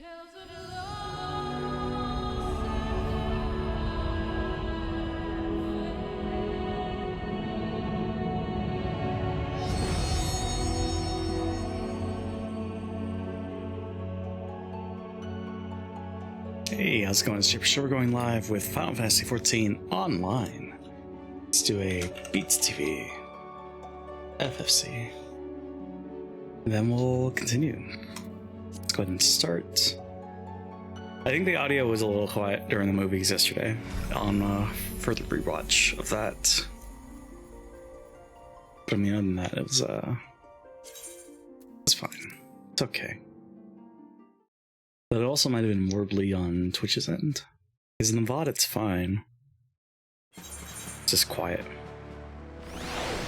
Hey, how's it going? It's JPChivalry. We're going live with Final Fantasy XIV Online. Let's do a Beats TV FFC. And then we'll continue. Let's go ahead and start. I think the audio was a little quiet during the movies yesterday on further rewatch of that. But I mean, other than that, it was fine. It's okay. But it also might have been warbly on Twitch's end. Because in the VOD it's fine. It's just quiet.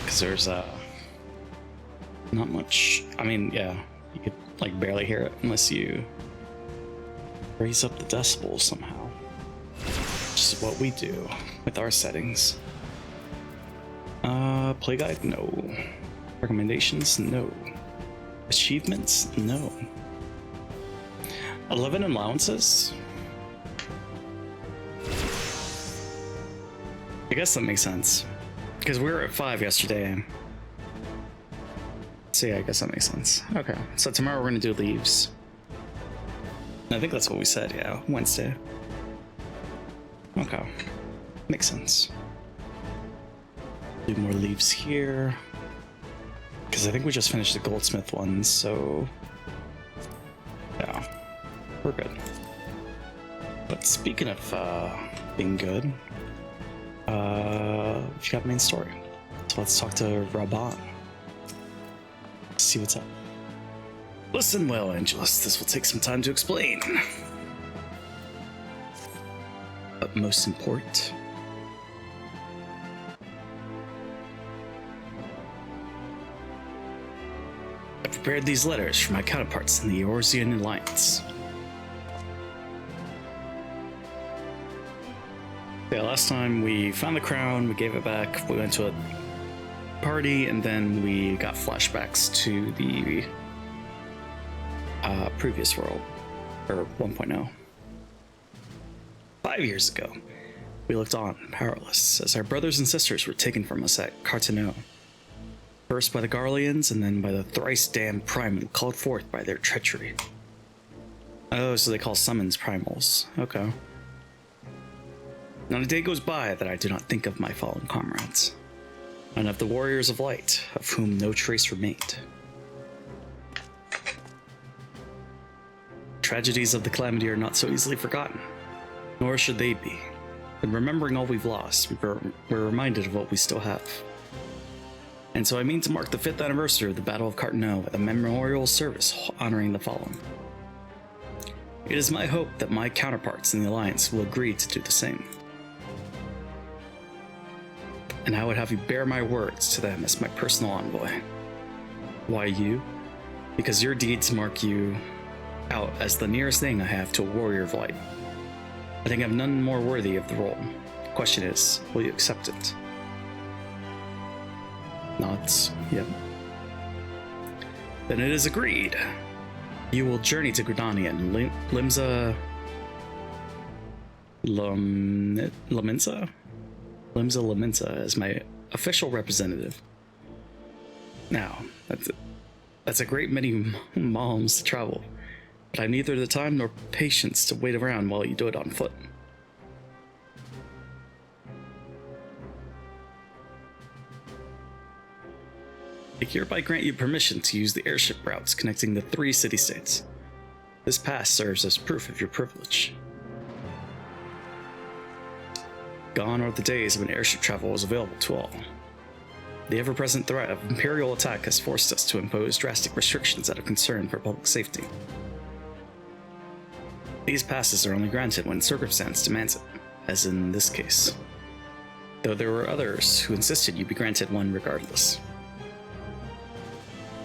Because there's not much. I mean, yeah, you could like barely hear it unless you raise up the decibels somehow. Which is what we do with our settings. Play guide? No. Recommendations? No. Achievements? No. 11 allowances? I guess that makes sense. Because we were at 5 yesterday. So yeah, I guess that makes sense. Okay, so tomorrow we're going to do leaves. I think that's what we said, yeah. Wednesday. Okay. Makes sense. Do more leaves here. Because I think we just finished the goldsmith one, so... yeah. We're good. But speaking of being good, we've got main story. So let's talk to Raban. See what's up. Listen well, Angelus. This will take some time to explain. But most important, I prepared these letters for my counterparts in the Eorzean Alliance. Yeah, last time we found the crown, we gave it back, we went to a party, and then we got flashbacks to the previous world, or 1.0. 5 years ago, we looked on, powerless, as our brothers and sisters were taken from us at Carteneau. First by the Garleans, and then by the thrice-damned Primal called forth by their treachery. Oh, so they call summons primals. Okay. Not a day goes by that I do not think of my fallen comrades, and of the warriors of light, of whom no trace remained. Tragedies of the Calamity are not so easily forgotten, nor should they be. In remembering all we've lost, we're reminded of what we still have. And so I mean to mark the 5th anniversary of the Battle of Carteneau with a memorial service honoring the fallen. It is my hope that my counterparts in the Alliance will agree to do the same. And I would have you bear my words to them as my personal envoy. Why you? Because your deeds mark you out as the nearest thing I have to a warrior of light. I think I'm none more worthy of the role. The question is, will you accept it? Nods. Yep. Then it is agreed. You will journey to Gridania and Limsa as my official representative. Now, that's a great many miles to travel, but I have neither the time nor patience to wait around while you do it on foot. I hereby grant you permission to use the airship routes connecting the 3 city-states. This pass serves as proof of your privilege. Gone are the days when airship travel was available to all. The ever-present threat of Imperial attack has forced us to impose drastic restrictions out of concern for public safety. These passes are only granted when circumstance demands it, as in this case. Though there were others who insisted you be granted one regardless.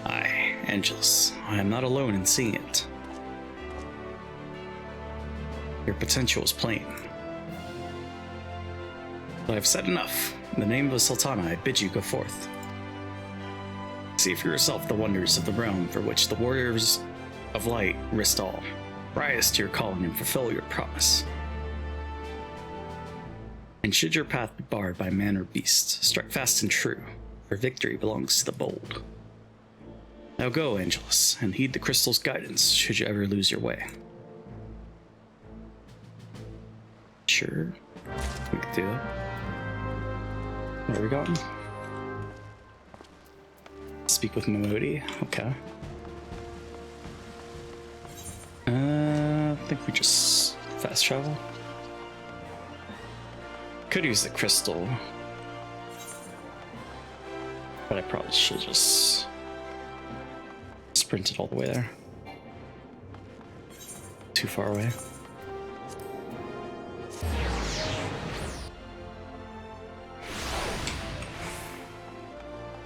Aye, Angelus, I am not alone in seeing it. Your potential is plain. But I've said enough. In the name of the Sultana, I bid you go forth. See for yourself the wonders of the realm for which the warriors of light risked all. rise to your calling and fulfill your promise. And should your path be barred by man or beast, strike fast and true, for victory belongs to the bold. Now go, Angelus, and heed the crystal's guidance should you ever lose your way. Sure, we could do that. Where are we going? Speak with Momodi, okay. I think we just fast travel. Could use the crystal, but I probably should just sprint it all the way there. Too far away.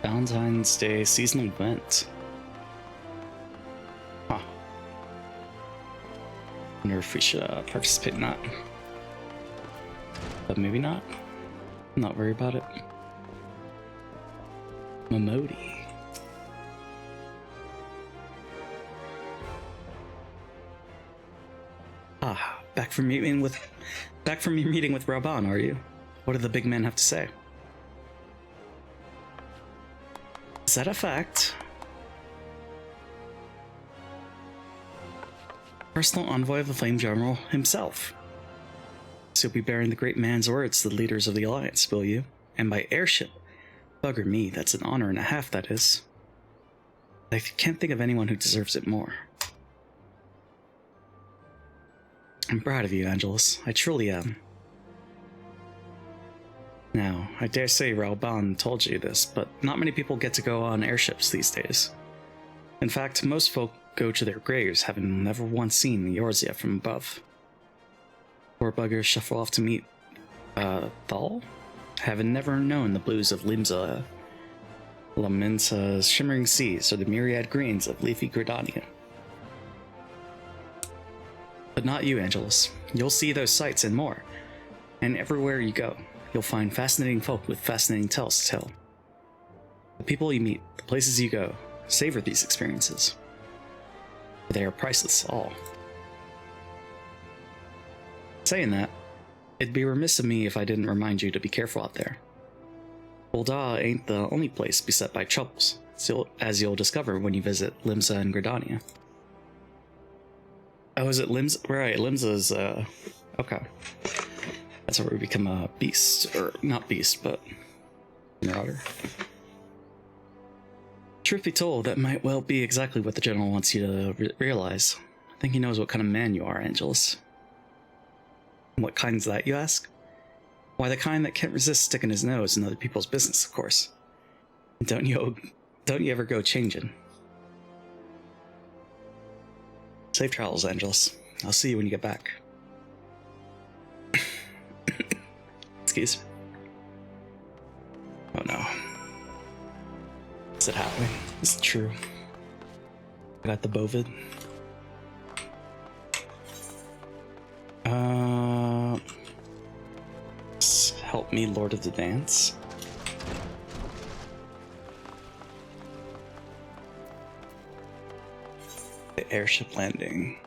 Valentine's Day seasonal event. Huh. Wonder if we should participate in that. But maybe not. Not worry about it. Momodi. Ah, back from your meeting with Raban, are you? What did the big man have to say? Is that a fact? Personal envoy of the Flame General himself. So you'll be bearing the great man's words to the leaders of the Alliance, will you? And by airship. Bugger me, that's an honor and a half, that is. I can't think of anyone who deserves it more. I'm proud of you, Angelus. I truly am. Now, I dare say Raoban told you this, but not many people get to go on airships these days. In fact, most folk go to their graves having never once seen the Eorzea from above. Poor buggers shuffle off to meet, Thal? Having never known the blues of Limsa, Laminsa's shimmering seas, or the myriad greens of leafy Gridania. But not you, Angelus. You'll see those sights and more, and everywhere you go. You'll find fascinating folk with fascinating tales to tell. The people you meet, the places you go, savor these experiences. They are priceless, all. Saying that, it'd be remiss of me if I didn't remind you to be careful out there. Ul'dah ain't the only place beset by troubles, as you'll discover when you visit Limsa and Gridania. Oh, is it Limsa? Right, Limsa's, okay. That's where we become a beast, or not beast, but marauder. Truth be told, that might well be exactly what the General wants you to realize. I think he knows what kind of man you are, Angelus. What kind's that, you ask? Why, the kind that can't resist sticking his nose in other people's business, of course. Don't you ever go changing. Safe travels, Angelus. I'll see you when you get back. Excuse me. Oh no. Is it happening? Is it true? I got the bovid. Help me, Lord of the Dance. The airship landing.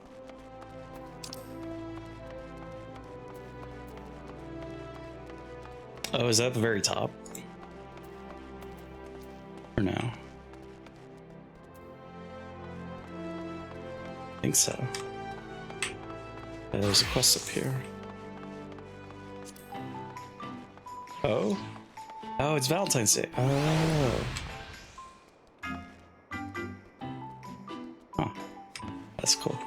Oh, is that the very top? Or no? I think so. There's a quest up here. Oh? Oh, it's Valentine's Day. Oh. Oh. That's cool.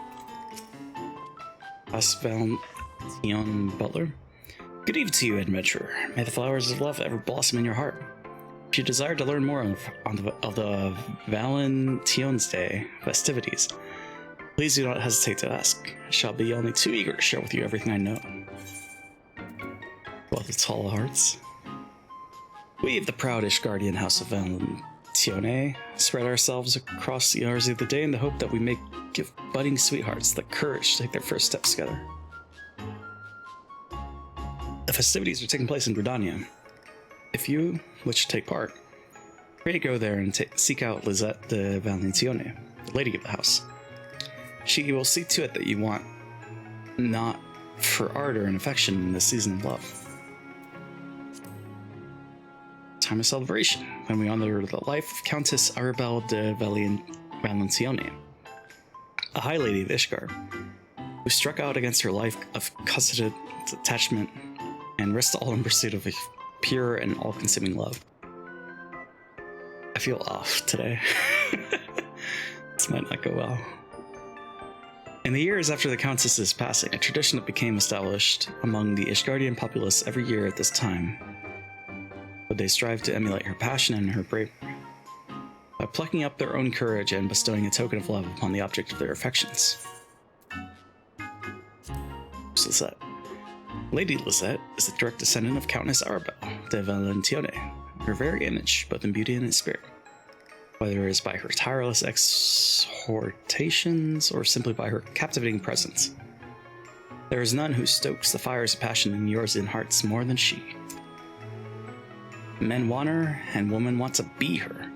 Us Valentine Butler. Good evening to you, adventurer. May the flowers of love ever blossom in your heart. If you desire to learn more of the Valentine's Day festivities, please do not hesitate to ask. I shall be only too eager to share with you everything I know. Well, the tall hearts. We, the proudish guardian house of Valentione, spread ourselves across the hours of the day in the hope that we may give budding sweethearts the courage to take their first steps together. The festivities are taking place in Gridania. If you wish to take part, pray to go there and seek out Lisette de Valentione, the lady of the house. she will see to it that you want not for ardor and affection in the season of love. Time of celebration, when we honor the life of Countess Arabelle de Valentione, a high lady of Ishgar, who struck out against her life of coveted attachment and risked all in pursuit of a pure and all-consuming love. I feel off today. This might not go well. In the years after the Countess's passing, a tradition that became established among the Ishgardian populace every year at this time, would they strive to emulate her passion and her bravery, by plucking up their own courage and bestowing a token of love upon the object of their affections. Lisette. Lady Lisette is the direct descendant of Countess Arabelle de Valentione, her very image, both in beauty and in spirit, whether it is by her tireless exhortations or simply by her captivating presence. There is none who stokes the fires of passion in yours in hearts more than she. Men want her, and women want to be her,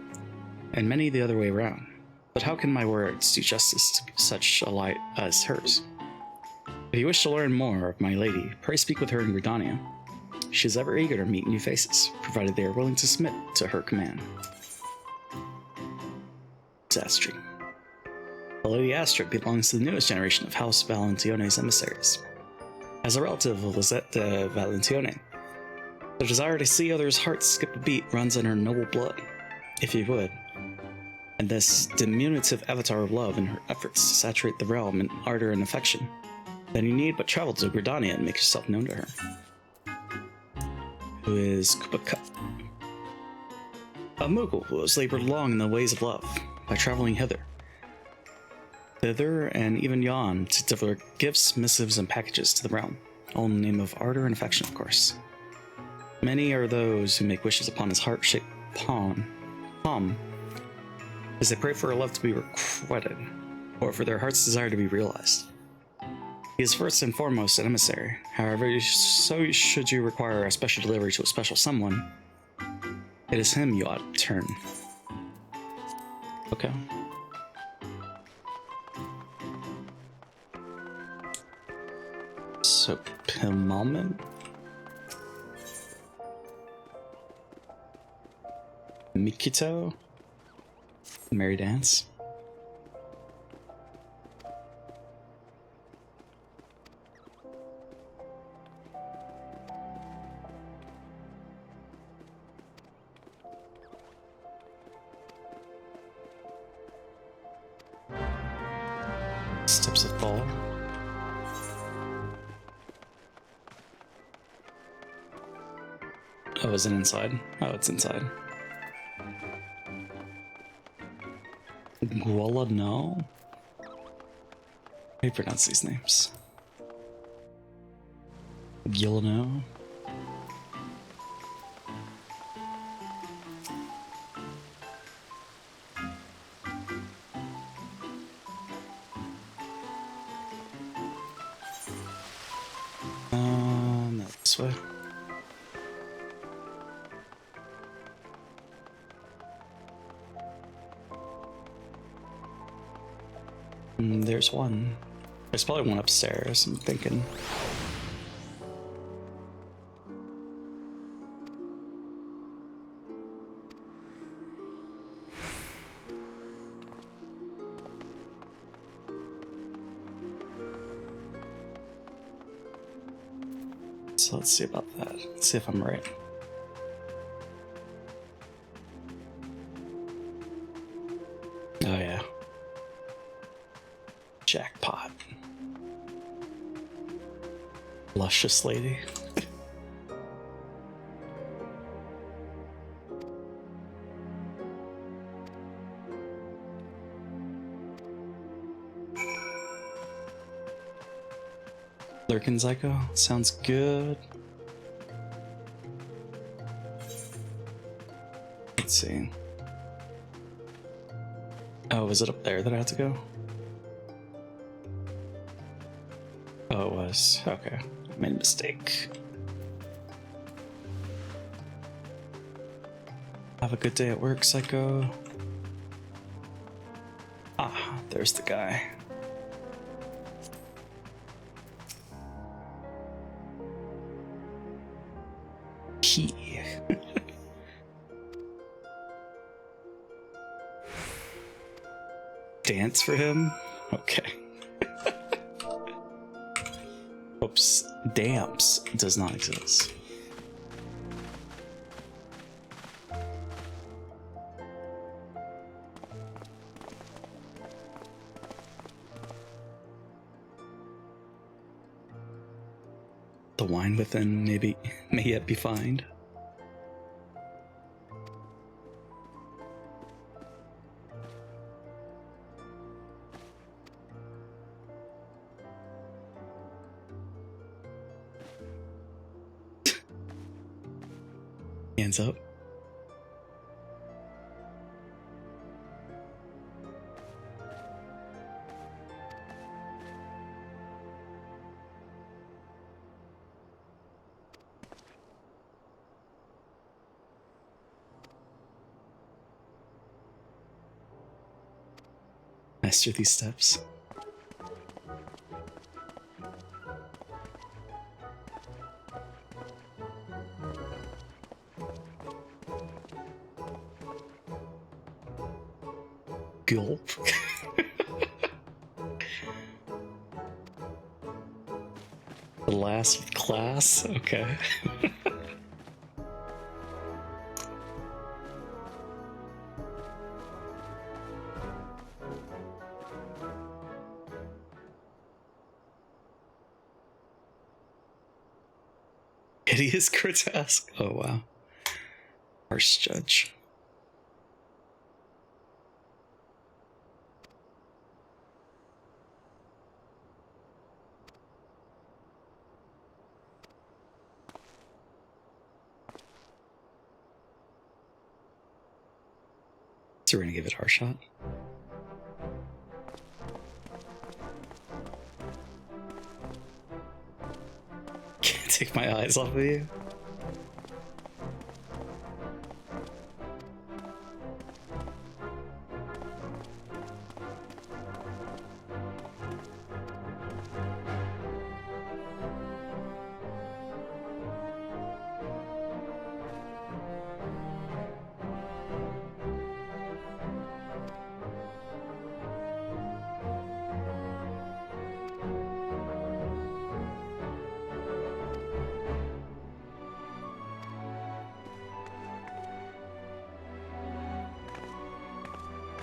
and many the other way around. But how can my words do justice to such a light as hers? If you wish to learn more of my lady, pray speak with her in Gridania. She is ever eager to meet new faces, provided they are willing to submit to her command. Astrid. The Lady Astrid belongs to the newest generation of House Valentione's emissaries. As a relative of Lisette de Valentione, the desire to see others' hearts skip a beat runs in her noble blood, if you would, and this diminutive avatar of love in her efforts to saturate the realm in ardor and affection, then you need but travel to Gridania and make yourself known to her. Who is Kupaka? A Mughal who has labored long in the ways of love, by traveling thither and even yon to deliver gifts, missives, and packages to the realm, all in the name of ardor and affection, of course. Many are those who make wishes upon his heart-shaped palm, as they pray for her love to be requited, or for their heart's desire to be realized. He is first and foremost an emissary. However, so should you require a special delivery to a special someone, it is him you ought to turn. Okay. So, Pilmalman? Mikito? Merry Dance? Steps of Fall. Oh, is it inside? Oh, it's inside. Guala, no? How do you pronounce these names? Gilano? No, this way. There's one. There's probably one upstairs, I'm thinking. So let's see about that. Let's see if I'm right. Oh yeah. Jackpot. Luscious lady. Lurkin Zyko? Sounds good. Let's see. Oh, was it up there that I had to go? Oh, it was. Okay. I made a mistake. Have a good day at work, Psycho. Ah, there's the guy. key. Dance for him? Okay. Oops. Damps does not exist. The wine within may yet be found. Hands up. Master these steps. Gulp. The last with class? Okay. Hideous grotesque. Oh wow. Harsh judge. So we're gonna give it our shot. Can't take my eyes off of you.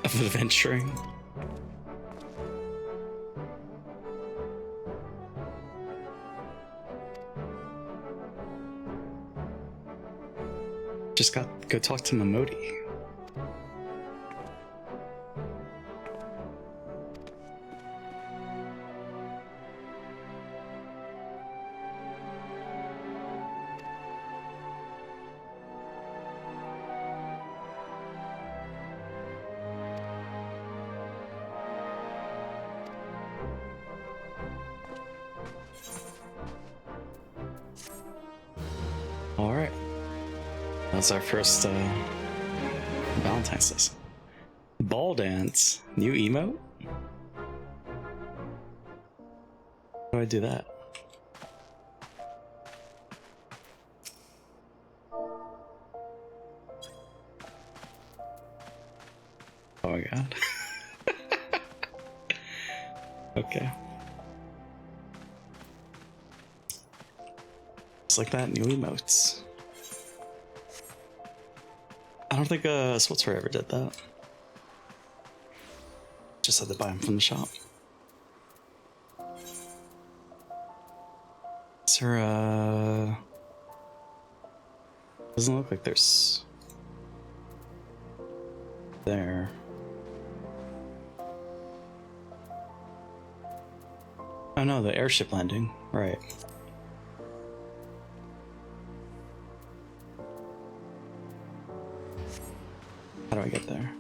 Of adventuring. Just go talk to Momodi. Alright. That's our first Valentine's Day. Ball dance. New emote? How do I do that? Oh my god. Okay. Just like that, new emotes. I don't think Switzer ever did that. Just had to buy them from the shop. Is there doesn't look like there's there. Oh no, the airship landing. Right. How do I get there?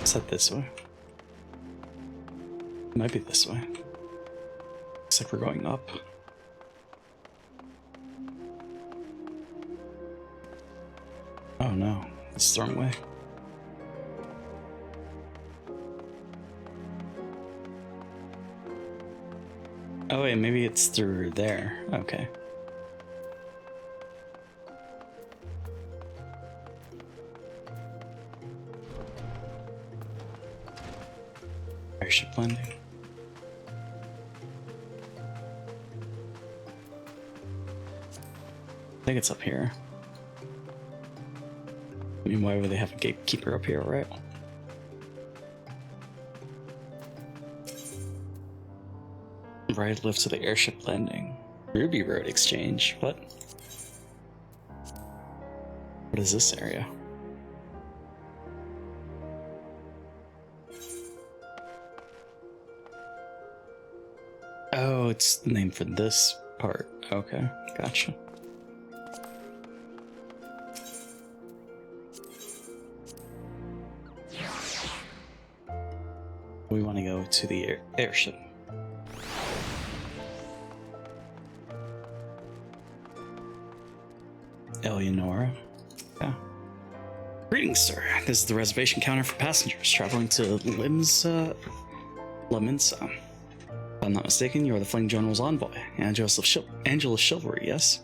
Is that this way? It might be this way. Looks like we're going up. It's thrown away. Oh wait, maybe it's through there. Okay. Airship landing. I think it's up here. I mean, why would they have a gatekeeper up here, right? Ride lift to the airship landing. Ruby Road Exchange. What? What is this area? Oh, it's the name for this part. Okay, gotcha. We want to go to the airship. Eleonora. Yeah. Greetings, sir. This is the reservation counter for passengers traveling to La Minsa. If I'm not mistaken, you are the Flame General's envoy, Angelus Chivalry, yes?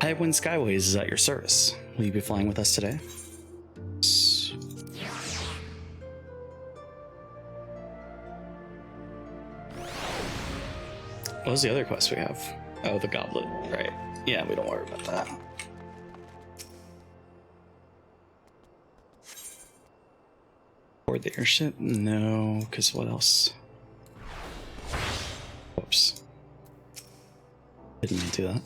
Highwind Skyways is at your service. Will you be flying with us today? What was the other quest we have? Oh, the goblet, right. Yeah, we don't worry about that. Board the airship? No, because what else? Whoops. Didn't mean to do that.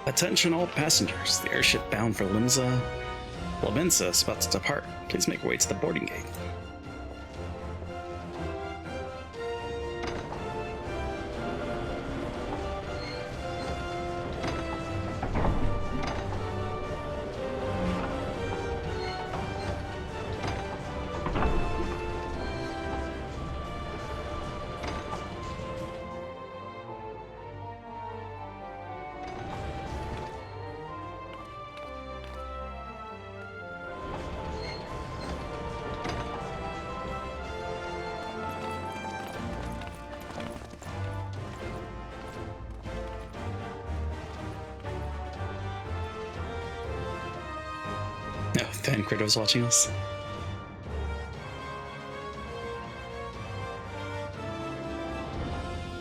Attention all passengers. The airship bound for La Minsa is about to depart. Please make your way to the boarding gate. No, Dan Critter's watching us.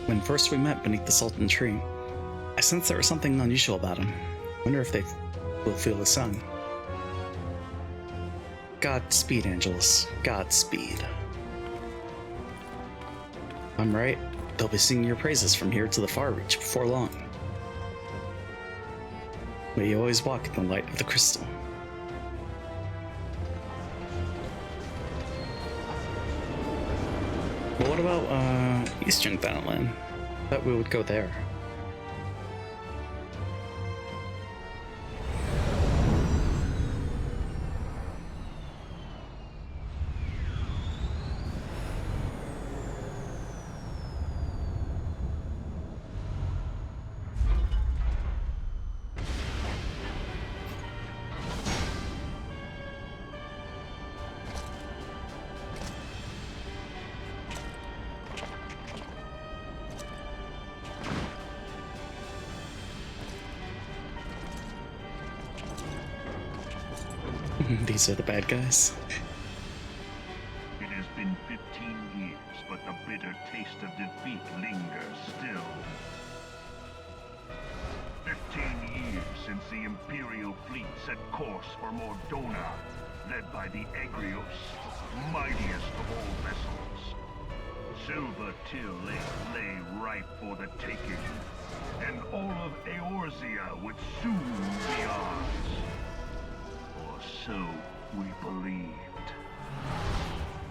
When first we met beneath the Sultan tree, I sensed there was something unusual about him. Wonder if they will feel the same. Godspeed, Angelus. Godspeed. I'm right. They'll be singing your praises from here to the far reach before long. May you always walk in the light of the crystal. Well, what about Eastern Thanalan? Thought we would go there. These are the bad guys. It has been 15 years, but the bitter taste of defeat lingers still. 15 years since the Imperial fleet set course for Mordona, led by the Egrios, mightiest of all vessels. Silver Till lay ripe for the taking, and all of Eorzea would soon be ours. Or so we believed.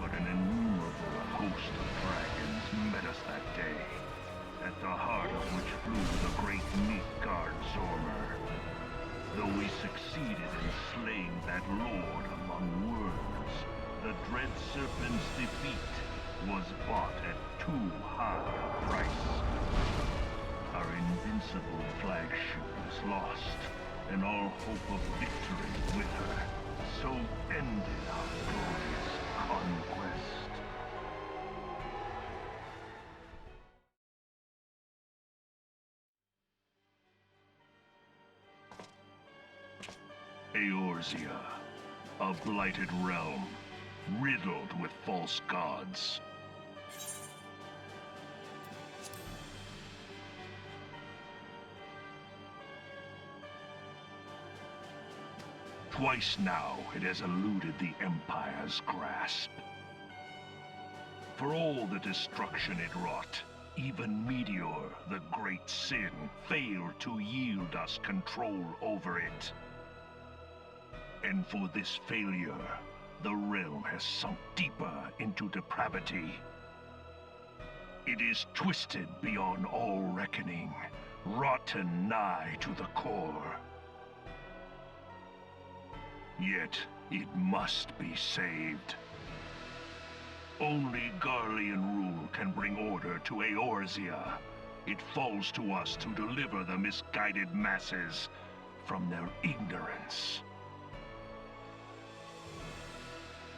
But an innumerable host of dragons met us that day, at the heart of which flew the great Midgard Zormer. Though we succeeded in slaying that lord among worms, The Dread Serpent's defeat was bought at too high a price. Our invincible flagship is lost, and all hope of victory with her. So ended our glorious conquest. Eorzea, a blighted realm, riddled with false gods. Twice now it has eluded the Empire's grasp. For all the destruction it wrought, even Meteor, the great sin, failed to yield us control over it. And for this failure, the realm has sunk deeper into depravity. It is twisted beyond all reckoning, rotten nigh to the core. Yet, it must be saved. Only Garlean rule can bring order to Eorzea. It falls to us to deliver the misguided masses from their ignorance.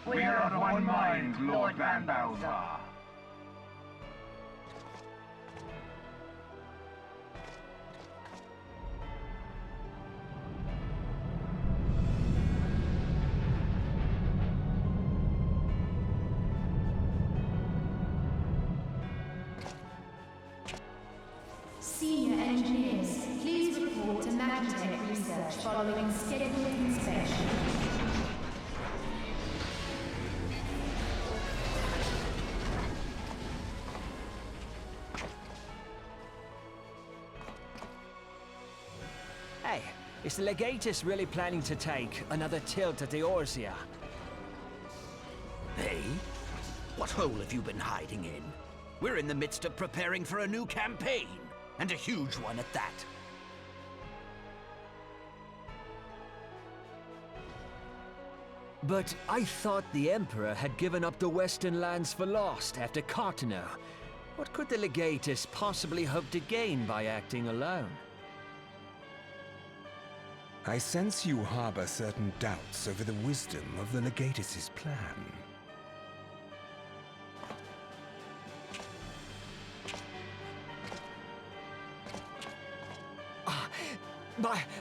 We are of one mind, Lord Van Balzar. Senior engineers, please report to Magitech research following scheduled inspection. Hey, is the Legatus really planning to take another tilt at Eorzea? Hey? What hole have you been hiding in? We're in the midst of preparing for a new campaign, and a huge one at that. But I thought the Emperor had given up the Western lands for lost after Cartano. What could the Legatus possibly hope to gain by acting alone? I sense you harbor certain doubts over the wisdom of the Legatus's plan.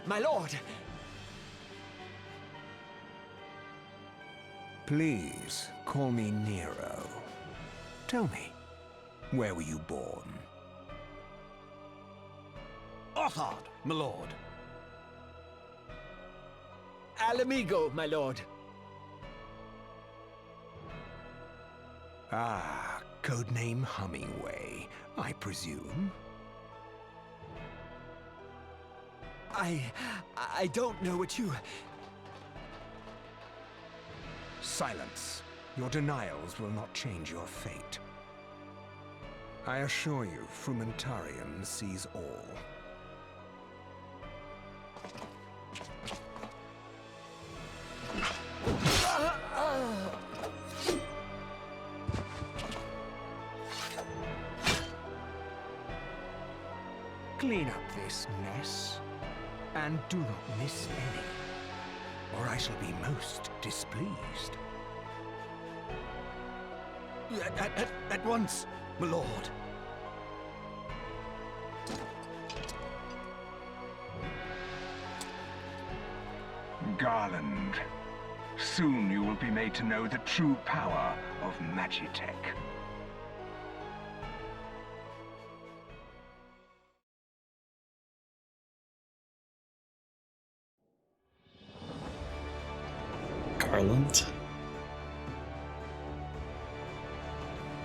My lord! Please, call me Nero. Tell me, where were you born? Othard, my lord. Alamigo, my lord. Ah, codename Hummingway, I presume? I don't know what you... Silence. Your denials will not change your fate. I assure you, Frumentarium sees all. Clean up this mess, and do not miss any, or I shall be most displeased. At once, my lord. Garland, soon you will be made to know the true power of Magitech. Garland.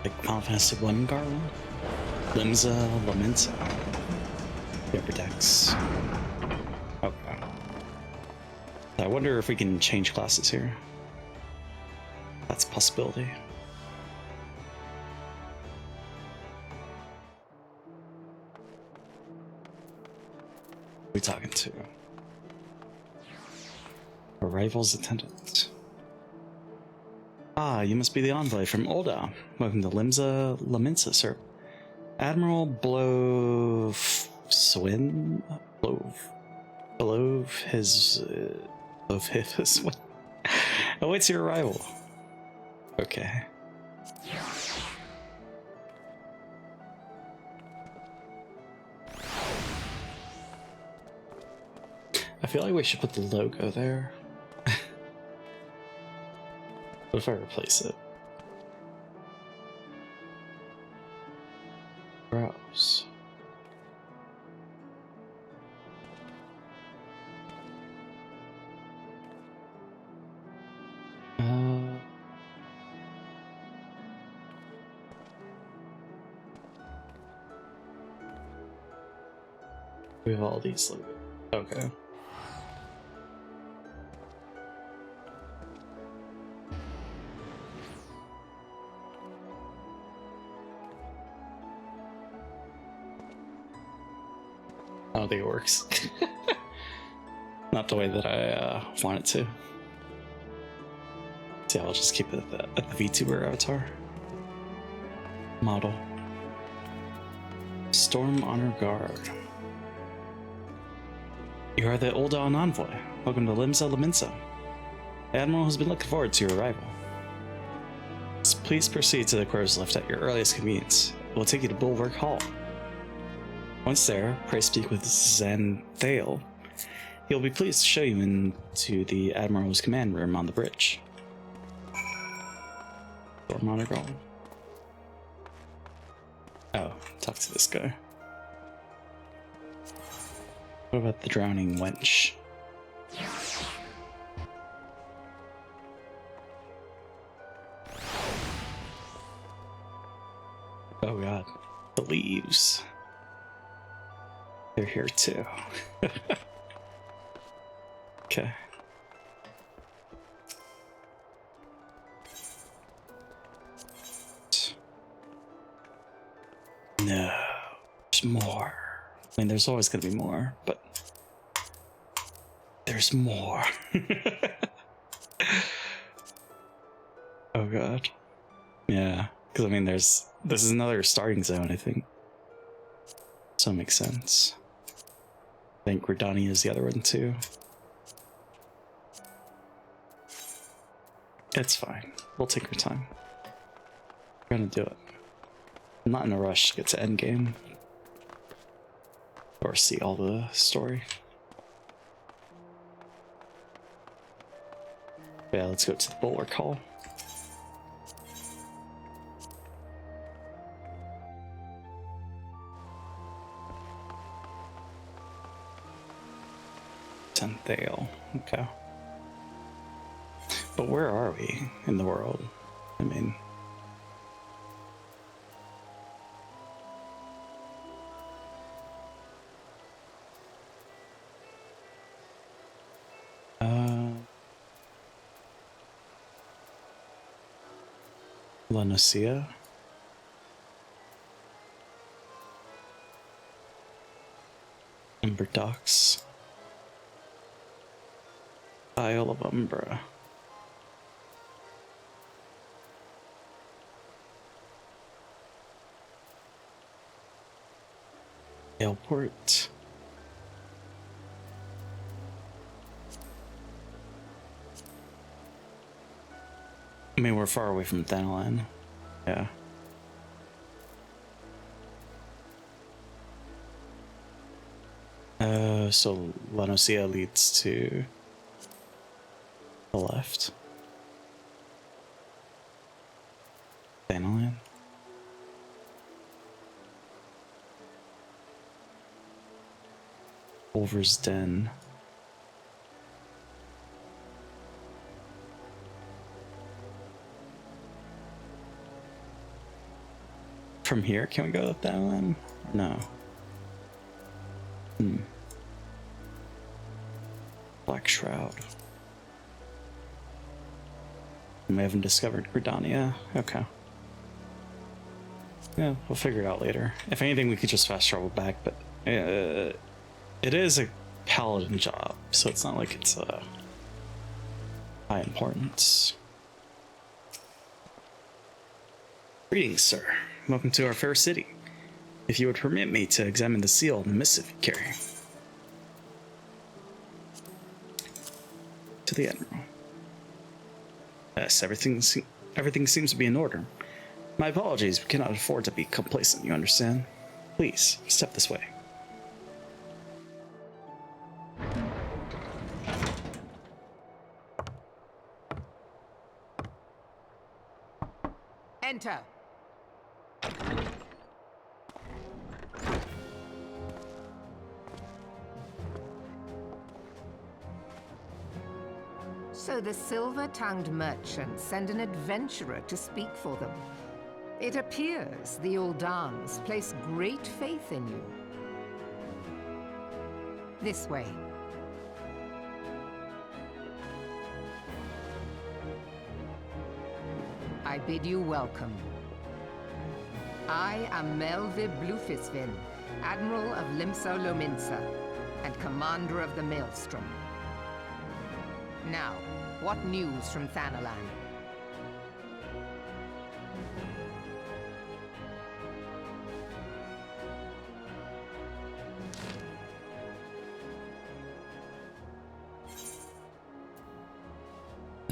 Like Final Fantasy 1 Garland? Limsa, Lamensa. Upper decks. Okay. I wonder if we can change classes here. That's a possibility. Who are we talking to? Arrival's attendant. Ah, you must be the envoy from Olda. Welcome to Laminsa, sir. Admiral Swin? His awaits your arrival. Okay. I feel like we should put the logo there. What if I replace it? Browse. We have all these logos. Okay. I don't think it works. Not the way that I want it to. So yeah, I'll just keep it at the VTuber avatar. Model. Storm Honor Guard. You are the Oldawn envoy. Welcome to Laminsa. The Admiral has been looking forward to your arrival. Please proceed to the quarters left at your earliest convenience. It will take you to Bulwark Hall. Once there, pray speak with Xanthale. He'll be pleased to show you into the Admiral's command room on the bridge. Oh, talk to this guy. What about the drowning wench? Oh god, the leaves. They're here too. Okay. No, there's more. I mean, there's always gonna be more, but there's more. Oh god. Yeah, because I mean, this is another starting zone, I think. So it makes sense. I think Gridania is the other one too. It's fine. We'll take our time. We're gonna do it. I'm not in a rush to get to endgame. Or see all the story. Yeah, let's go to the Bulwark Hall. Xanthale. Okay. But where are we in the world? I mean... Lanosia? Ember Docks. Isle of Umbra. Airport. I mean, we're far away from Thanalan. Yeah. So Lanosia leads to the left. Thanalan. Wolver's Den. From here, can we go to Thanalan? No. Black Shroud. We haven't discovered Gridania. Okay. Yeah, we'll figure it out later. If anything, we could just fast travel back, but it is a paladin job, so it's not like it's high importance. Greetings, sir. Welcome to our fair city. If you would permit me to examine the seal and the missive you carry. To the Admiral. Yes, everything seems to be in order. My apologies, we cannot afford to be complacent, you understand? Please, step this way. Enter. So the silver-tongued merchants send an adventurer to speak for them. It appears the Uldans place great faith in you. This way. I bid you welcome. I am Melvib Blufisvin, Admiral of Limsa Lominsa, and Commander of the Maelstrom. Now, what news from Thanalan?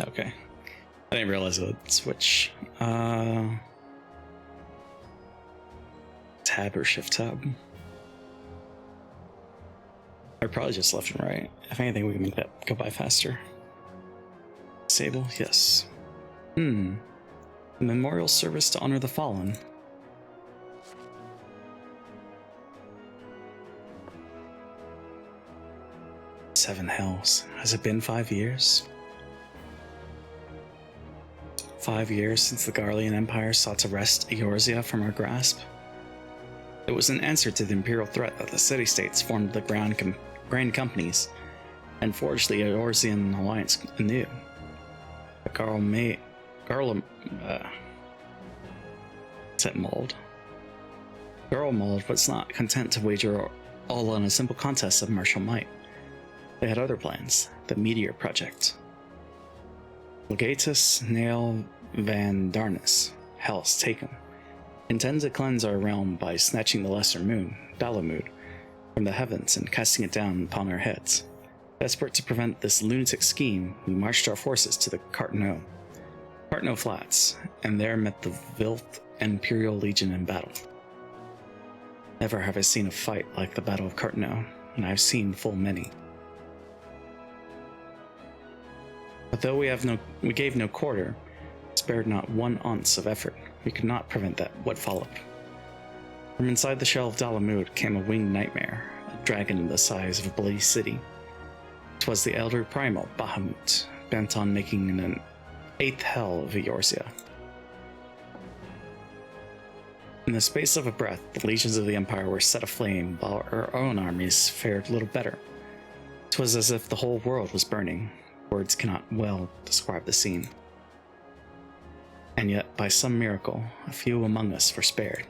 Okay. I didn't realize it would switch. Tab or shift tab? Or probably just left and right. If anything, we can make that go by faster. Disable? Yes. Memorial service to honor the fallen. Seven hells. Has it been 5 years? 5 years since the Garlean Empire sought to wrest Eorzea from our grasp. It was an answer to the Imperial threat that the city-states formed the Grand Companies and forged the Eorzean alliance anew. But Garlemald was not content to wager all on a simple contest of martial might. They had other plans, the Meteor Project. Legatus Nail Van Darnus, Hell's Taken, intends to cleanse our realm by snatching the lesser moon, Dalamud, from the heavens and casting it down upon our heads. Desperate to prevent this lunatic scheme, we marched our forces to the Cartno Flats, and there met the Vilth Imperial Legion in battle. Never have I seen a fight like the Battle of Cartno, and I've seen full many. But though we gave no quarter, spared not one ounce of effort, we could not prevent what followed. From inside the shell of Dalamud came a winged nightmare, a dragon the size of a bloody city. 'Twas the elder primal Bahamut, bent on making an eighth hell of Eorzea. In the space of a breath, the legions of the Empire were set aflame, while our own armies fared little better. 'Twas as if the whole world was burning. Words cannot well describe the scene. And yet, by some miracle, a few among us were spared.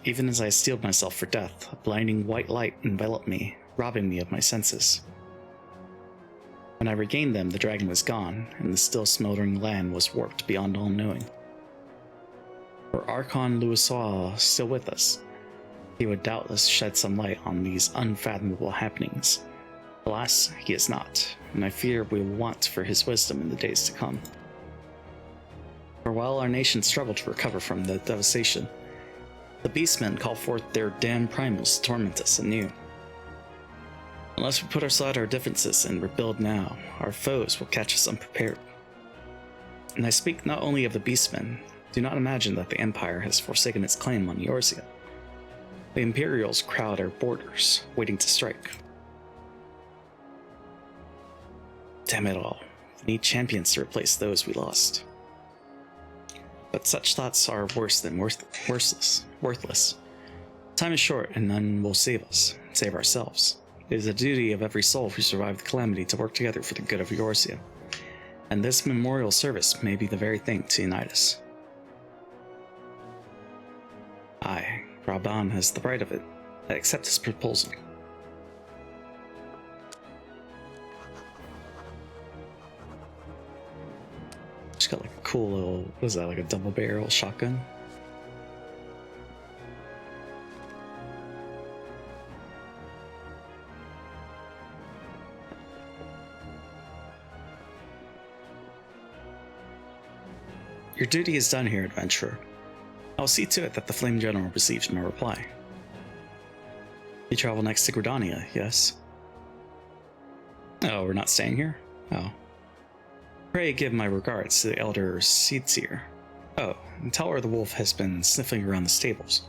Even as I steeled myself for death, a blinding white light enveloped me, robbing me of my senses. When I regained them, the dragon was gone, and the still smoldering land was warped beyond all knowing. Were Archon Louisoix still with us, he would doubtless shed some light on these unfathomable happenings. Alas, he is not, and I fear we will want for his wisdom in the days to come. For while our nation struggled to recover from the devastation, the beastmen call forth their damned primals to torment us anew. Unless we put aside our differences and rebuild now, our foes will catch us unprepared. And I speak not only of the beastmen. Do not imagine that the Empire has forsaken its claim on Eorzea. The Imperials crowd our borders, waiting to strike. Damn it all, we need champions to replace those we lost. But such thoughts are worse than worthless. Time is short, and none will save us, save ourselves. It is the duty of every soul who survived the calamity to work together for the good of Eorzea. And this memorial service may be the very thing to unite us. I, Raban, has the right of it. I accept his proposal. She's got like a cool little, what is that, like a double barrel shotgun? Your duty is done here, adventurer. I'll see to it that the Flame General receives my reply. You travel next to Gridania, yes? Oh, we're not staying here? Oh. Pray give my regards to the Elder Seedseer. Oh, and tell her the wolf has been sniffing around the stables.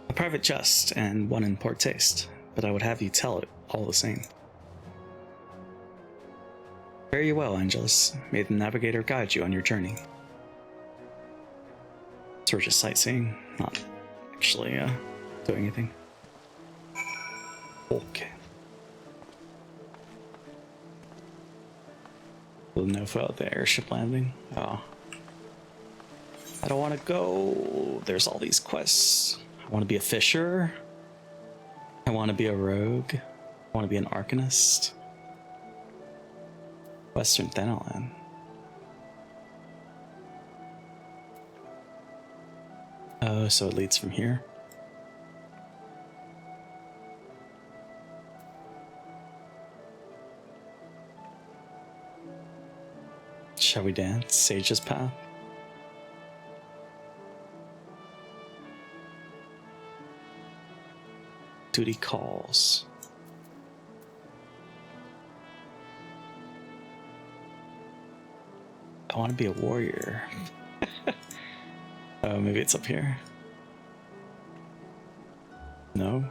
A private jest, and one in poor taste, but I would have you tell it all the same. Fare you well, Angelus. May the navigator guide you on your journey. So we're just sightseeing, not actually doing anything. Okay. Little no out the airship landing. Oh. I don't want to go. There's all these quests. I want to be a fisher. I want to be a rogue. I want to be an arcanist. Western Thanalan. Oh, so it leads from here. Shall we dance? Sage's Path? Duty calls. I want to be a warrior. Oh, maybe it's up here. No?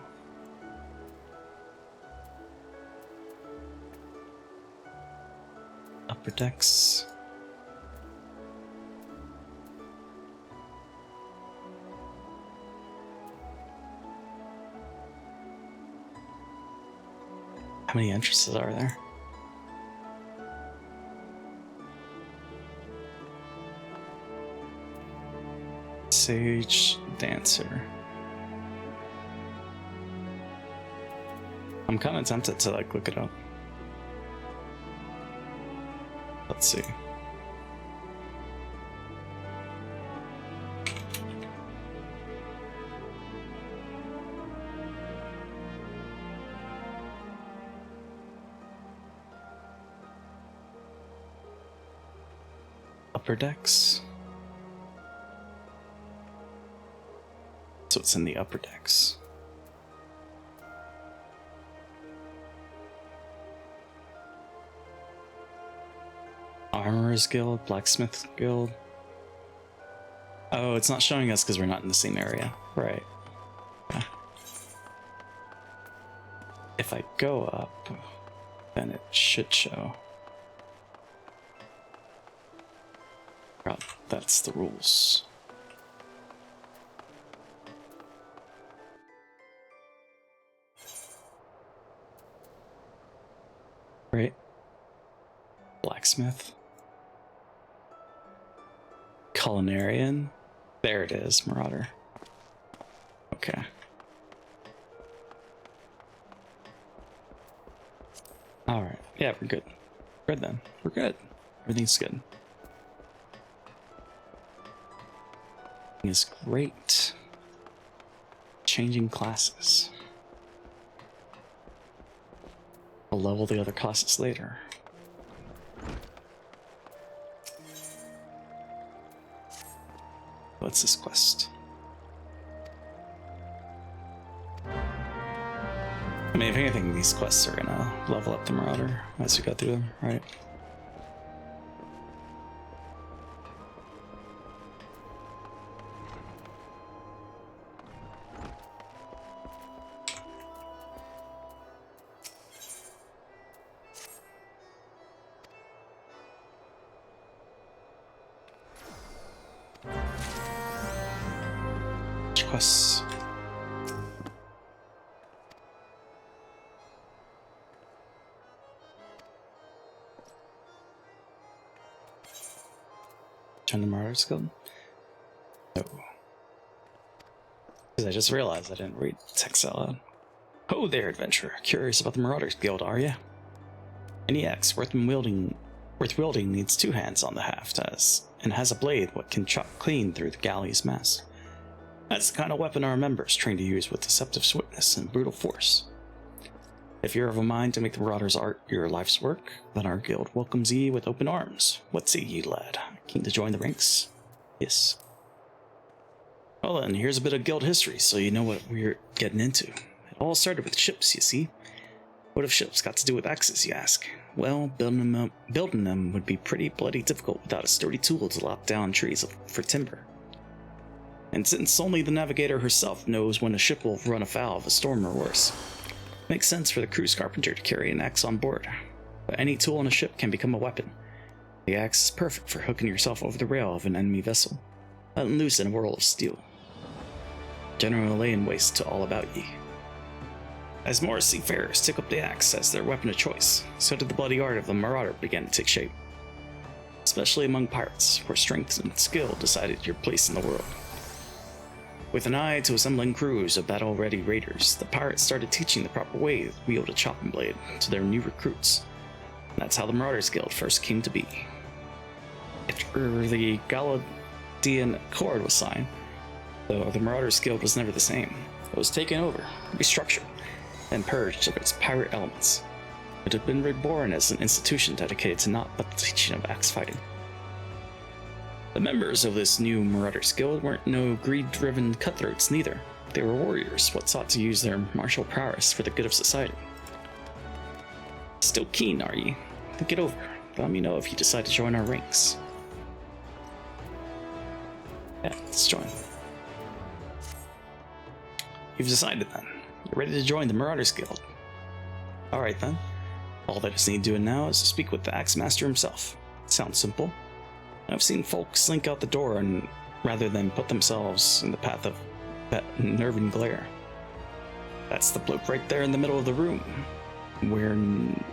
Upper decks. How many entrances are there? Sage Dancer. I'm kind of tempted to like look it up. Let's see. Upper decks. So it's in the upper decks. Armorer's Guild, Blacksmith Guild. Oh, it's not showing us because we're not in the same area. Right. Yeah. If I go up, then it should show. Right, that's the rules. Right. Blacksmith. Culinarian. There it is, Marauder. Okay. Alright. Yeah, we're good. Good then. We're good. Everything's good. Everything is great. Changing classes. We'll level the other classes later. What's this quest? I mean, if anything, these quests are gonna level up the Marauder as we go through them, right? Quests. Join the Marauder's Guild? No. Because I just realized I didn't read text out loud. Oh there, adventurer. Curious about the Marauders Guild, are you? NEX, worth wielding worth wielding needs 2 hands on the haft, and has a blade what can chop clean through the galley's mast. That's the kind of weapon our members train to use with deceptive swiftness and brutal force. If you're of a mind to make the Marauder's art your life's work, then our guild welcomes ye with open arms. What say ye, lad? Keen to join the ranks? Yes. Well then, here's a bit of guild history, so you know what we're getting into. It all started with ships, you see. What have ships got to do with axes, you ask? Well, building them would be pretty bloody difficult without a sturdy tool to lop down trees for timber. And since only the navigator herself knows when a ship will run afoul of a storm or worse, it makes sense for the cruise carpenter to carry an axe on board. But any tool on a ship can become a weapon. The axe is perfect for hooking yourself over the rail of an enemy vessel, letting loose in a whirl of steel, generally laying waste to all about ye. As more seafarers took up the axe as their weapon of choice, so did the bloody art of the Marauder begin to take shape. Especially among pirates, where strength and skill decided your place in the world. With an eye to assembling crews of battle-ready raiders, the pirates started teaching the proper way to wield a chopping blade to their new recruits. And that's how the Marauders Guild first came to be. After the Galadian Accord was signed, though, the Marauders Guild was never the same. It was taken over, restructured, and purged of its pirate elements. It had been reborn as an institution dedicated to naught but the teaching of axe fighting. The members of this new Marauders Guild weren't no greed-driven cutthroats neither. They were warriors, what sought to use their martial prowess for the good of society. Still keen, are ye? Think it over. Let me know if you decide to join our ranks. Yeah, let's join. You've decided then. You're ready to join the Marauders Guild. Alright then. All that is needed doing now is to speak with the Axe Master himself. Sounds simple. I've seen folk slink out the door and rather than put themselves in the path of that nerving glare. That's the bloke right there in the middle of the room. Wearing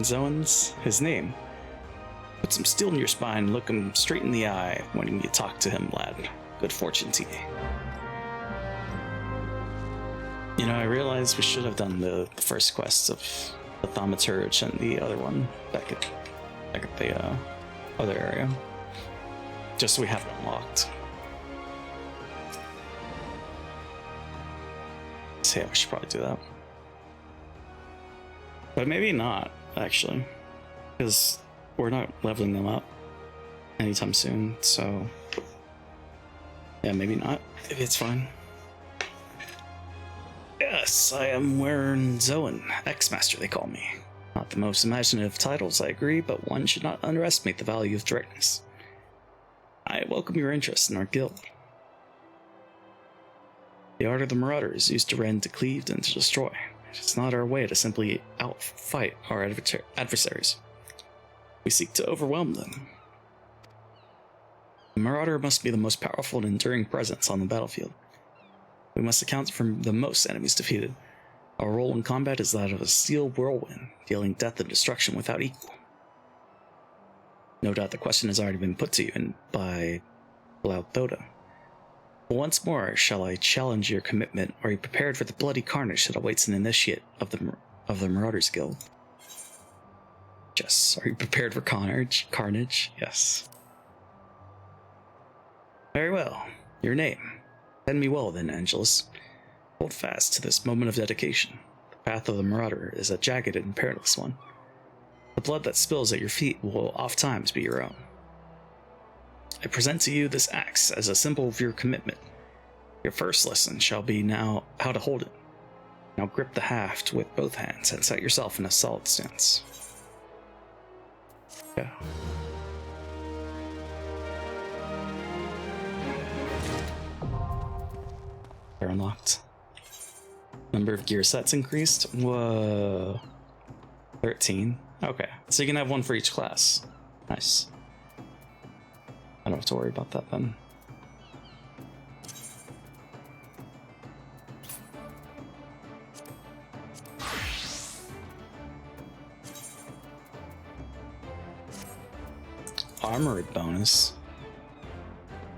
Zoen's his name. Put some steel in your spine, look him straight in the eye when you talk to him, lad. Good fortune to you. You know, I realized we should have done the first quest of the Thaumaturge and the other one back at the other area. Just so we have it unlocked. So yeah, we should probably do that. But maybe not, actually. Because we're not leveling them up anytime soon, so... yeah, maybe not. Maybe it's fine. Yes, I am wearing Zoen, X-Master they call me. Not the most imaginative titles, I agree, but one should not underestimate the value of directness. I welcome your interest in our guild. The art of the Marauder is used to rend, to cleave, and to destroy. It's not our way to simply outfight our adversaries. We seek to overwhelm them. The Marauder must be the most powerful and enduring presence on the battlefield. We must account for the most enemies defeated. Our role in combat is that of a steel whirlwind, dealing death and destruction without equal. No doubt the question has already been put to you by Blauthoda. But once more, shall I challenge your commitment? Are you prepared for the bloody carnage that awaits an initiate of the Marauders Guild? Yes. Are you prepared for carnage? Carnage? Yes. Very well. Your name. Send me well then, Angelus. Hold fast to this moment of dedication. The path of the Marauder is a jagged and perilous one. The blood that spills at your feet will oft-times be your own. I present to you this axe as a symbol of your commitment. Your first lesson shall be now how to hold it. Now grip the haft with both hands and set yourself in a solid stance. Yeah. They're unlocked. Number of gear sets increased. Whoa. 13. Okay, so you can have one for each class. Nice. I don't have to worry about that then. Armory bonus.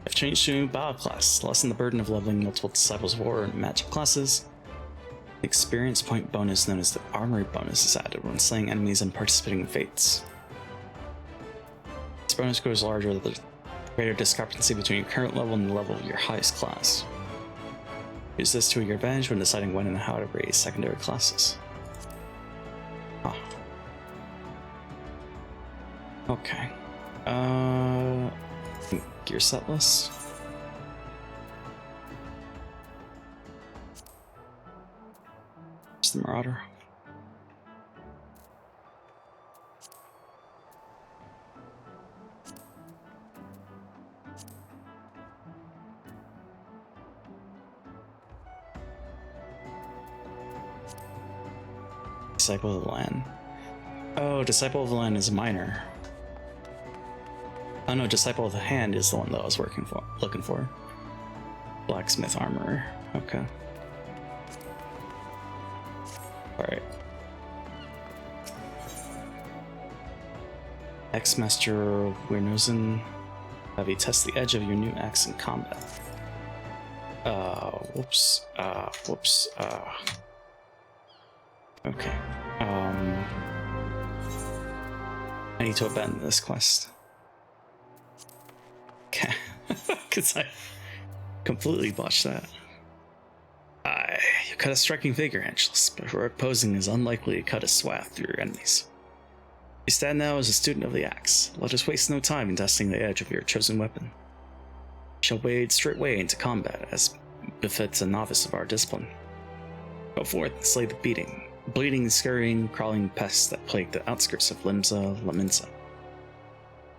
I've changed to a new battle class, lessen the burden of leveling multiple Disciples of War and magic classes. The experience point bonus known as the Armory bonus is added when slaying enemies and participating in fates. bonus grows larger, the greater discrepancy between your current level and the level of your highest class. Use this to your advantage when deciding when and how to raise secondary classes. Huh. Okay. Gear set list. It's the Marauder. Disciple of the Land. Oh, Disciple of the Land is a minor. Oh no, Disciple of the Hand is the one that I was looking for. Blacksmith armor. Okay. Alright. Ex-Master Wirnozen. Have you test the edge of your new axe in combat. Whoops. Okay. I need to abandon this quest. Okay. Because I completely botched that. You cut a striking figure, Angelus, but heroic posing is unlikely to cut a swath through your enemies. You stand now as a student of the axe. Let us waste no time in testing the edge of your chosen weapon. You shall wade straightway into combat, as befits a novice of our discipline. Go forth and slay the bleeding, scurrying, crawling pests that plague the outskirts of Limsa Laminsa.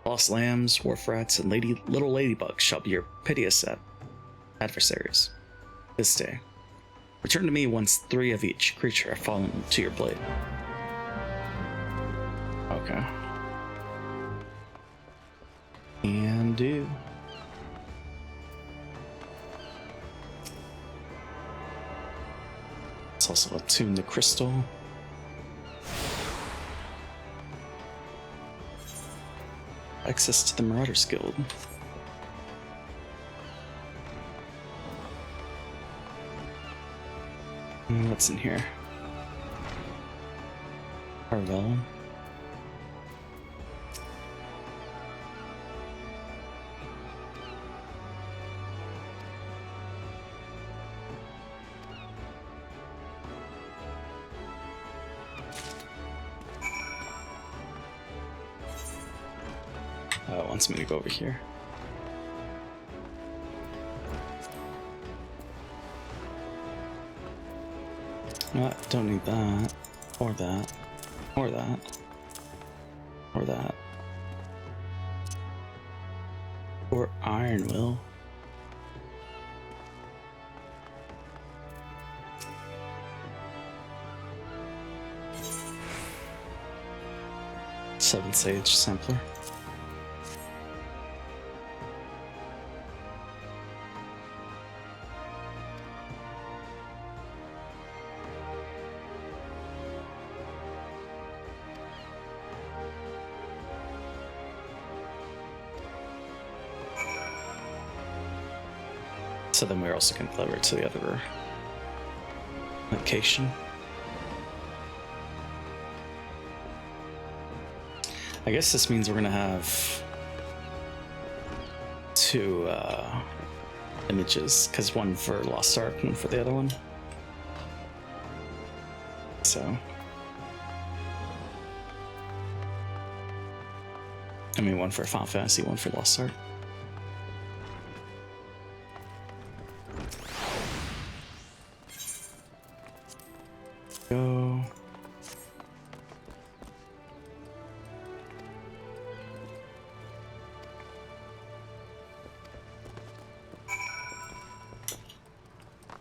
Lost lambs, wharf rats, and little ladybugs shall be your piteous adversaries. This day, return to me once 3 of each creature have fallen to your blade. Okay. And do. Let's also attune the crystal. Access to the Marauders Guild. What's in here? Carvel. It wants me to go over here. No, don't need that, or that, or that, or that, or Iron Will. Seven Sage Sampler. So then we're also going to deliver it to the other location. I guess this means we're going to have 2 images, because one for Lost Ark and one for the other one. So, I mean, one for Final Fantasy, one for Lost Ark. Go.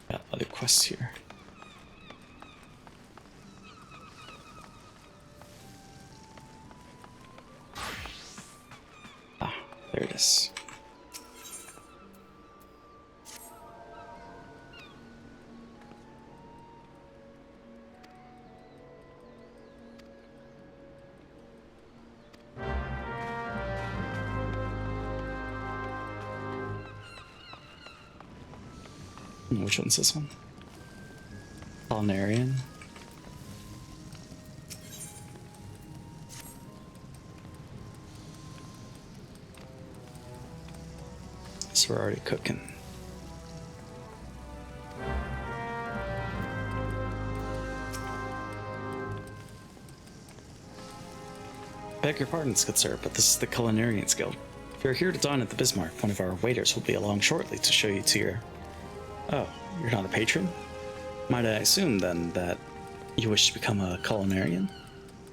Got other quests here. Ah, there it is. Which one's this one? Polynarian. So we're already cooking. Beg your pardons, good sir, but this is the Culinarians Guild. If you're here to dine at the Bismarck, one of our waiters will be along shortly to show you to your... Oh, you're not a patron? Might I assume, then, that you wish to become a culinarian?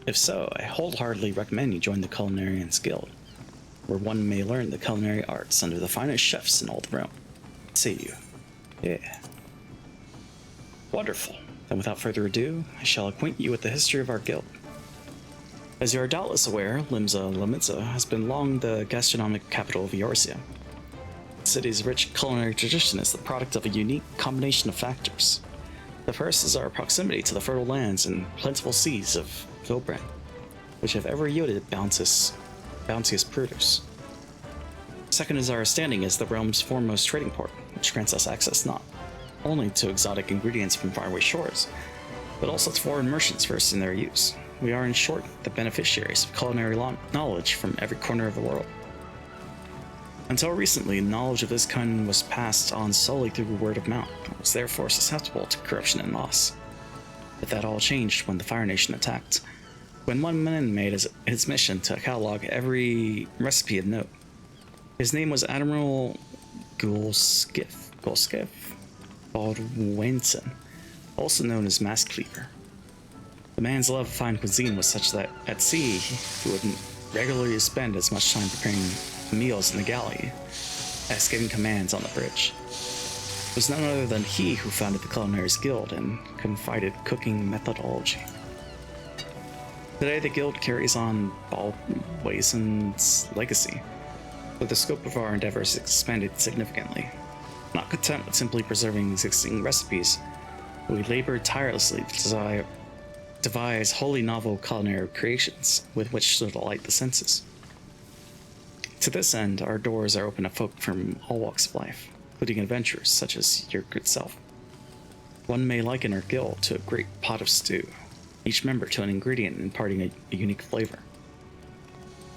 If so, I wholeheartedly recommend you join the Culinarians Guild, where one may learn the culinary arts under the finest chefs in all the realm. Say you. Yeah. Wonderful. Then without further ado, I shall acquaint you with the history of our guild. As you are doubtless aware, Limsa has been long the gastronomic capital of Eorzea. The city's rich culinary tradition is the product of a unique combination of factors. The first is our proximity to the fertile lands and plentiful seas of Vilbrand, which have ever yielded bounteous produce. Second is our standing as the realm's foremost trading port, which grants us access not only to exotic ingredients from faraway shores, but also to foreign merchants versed in their use. We are, in short, the beneficiaries of culinary knowledge from every corner of the world. Until recently, knowledge of this kind was passed on solely through word of mouth, and was therefore susceptible to corruption and loss. But that all changed when the Fire Nation attacked, when one man made his mission to catalog every recipe of note. His name was Admiral Gulskiff Baldwinson, also known as Mask Cleaver. The man's love of fine cuisine was such that at sea he would regularly spend as much time preparing meals in the galley as giving commands on the bridge. It was none other than he who founded the Culinarians Guild and confided cooking methodology. Today the guild carries on Baldwinson's legacy, but the scope of our endeavors expanded significantly. Not content with simply preserving existing recipes, we labored tirelessly to devise wholly novel culinary creations with which to delight the senses. To this end, our doors are open to folk from all walks of life, including adventurers such as your good self. One may liken our guild to a great pot of stew, each member to an ingredient imparting a unique flavor.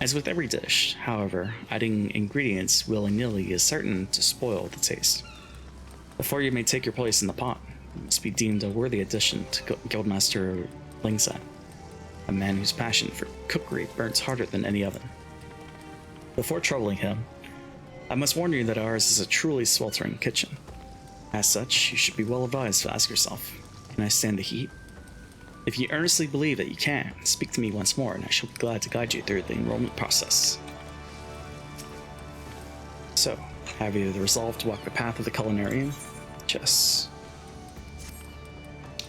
As with every dish, however, adding ingredients willy-nilly is certain to spoil the taste. Before you may take your place in the pot, you must be deemed a worthy addition to Guildmaster Lingside, a man whose passion for cookery burns harder than any oven. Before troubling him, I must warn you that ours is a truly sweltering kitchen. As such, you should be well advised to ask yourself, can I stand the heat? If you earnestly believe that you can, speak to me once more and I shall be glad to guide you through the enrollment process. So, have you the resolve to walk the path of the culinarian? Yes.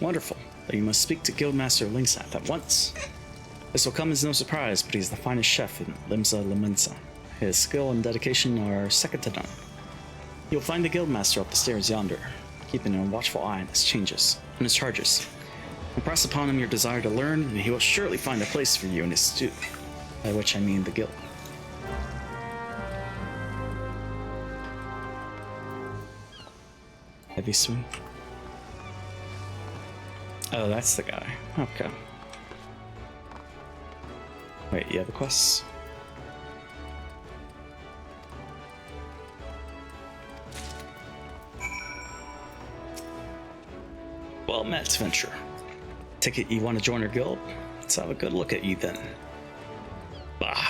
Wonderful. Then you must speak to Guildmaster Lingside at once. This will come as no surprise, but he's the finest chef in Limsa. His skill and dedication are second to none. You'll find the Guildmaster up the stairs yonder, keeping a watchful eye on his charges. Impress upon him your desire to learn, and he will surely find a place for you in his stew, by which I mean the guild. Heavy swing. Oh, that's the guy. Okay. Wait, you have a quest? Well met, adventurer. Take it you want to join our guild? Let's have a good look at you then. Bah,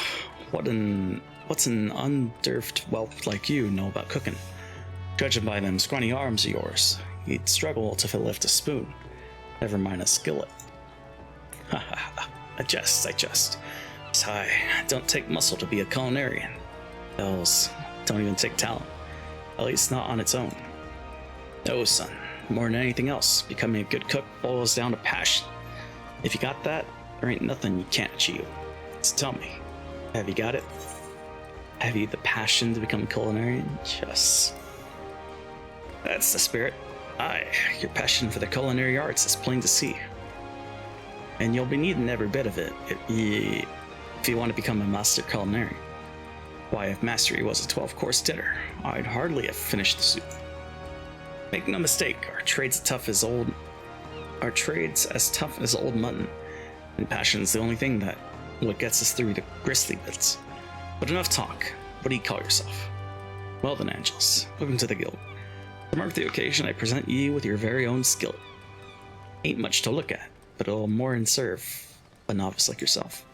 what's an underfed whelp like you know about cooking? Judging by them scrawny arms of yours, you'd struggle to lift a spoon. Never mind a skillet. Ha ha ha. I jest. Sigh, don't take muscle to be a culinarian. Bells don't even take talent. At least not on its own. No, son. More than anything else, becoming a good cook boils down to passion. If you got that, there ain't nothing you can't achieve. So tell me, have you got it? Have you the passion to become a culinarian? Yes. That's the spirit. Aye, your passion for the culinary arts is plain to see. And you'll be needing every bit of it if you want to become a master culinarian. Why, if mastery was a 12-course dinner, I'd hardly have finished the soup. Make no mistake, our trade's as tough as old mutton, and passion's the only thing that what gets us through the gristly bits. But enough talk. What do you call yourself? Well then, Angels, welcome to the guild. To mark the occasion, I present you with your very own skillet. Ain't much to look at, but it'll more than serve a novice like yourself.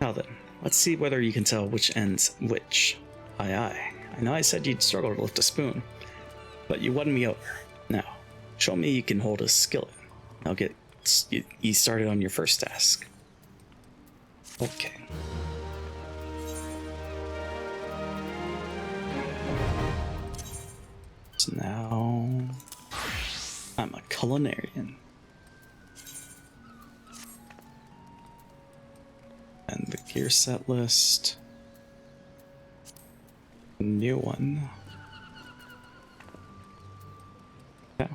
Now then, let's see whether you can tell which ends which. Aye aye, I know I said you'd struggle to lift a spoon, but you won me over. Now, show me you can hold a skillet. I'll get you started on your first task. Okay. So now I'm a culinarian. And the gear set list. New one. Yeah.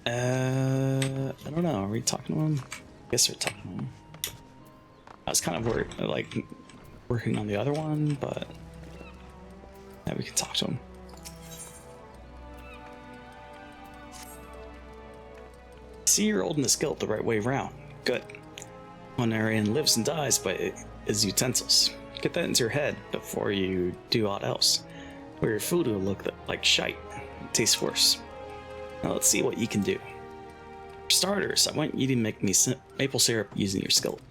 I don't know. Are we talking to him? I guess we're talking to him. I was kind of worried, like, working on the other one, but yeah, we can talk to him. See, you're holding the skillet the right way around. Good. Culinarian lives and dies by his utensils. Get that into your head before you do aught else, or your food will look like shite and taste worse. Now let's see what you can do. For starters, I want you to make me maple syrup using your skillet.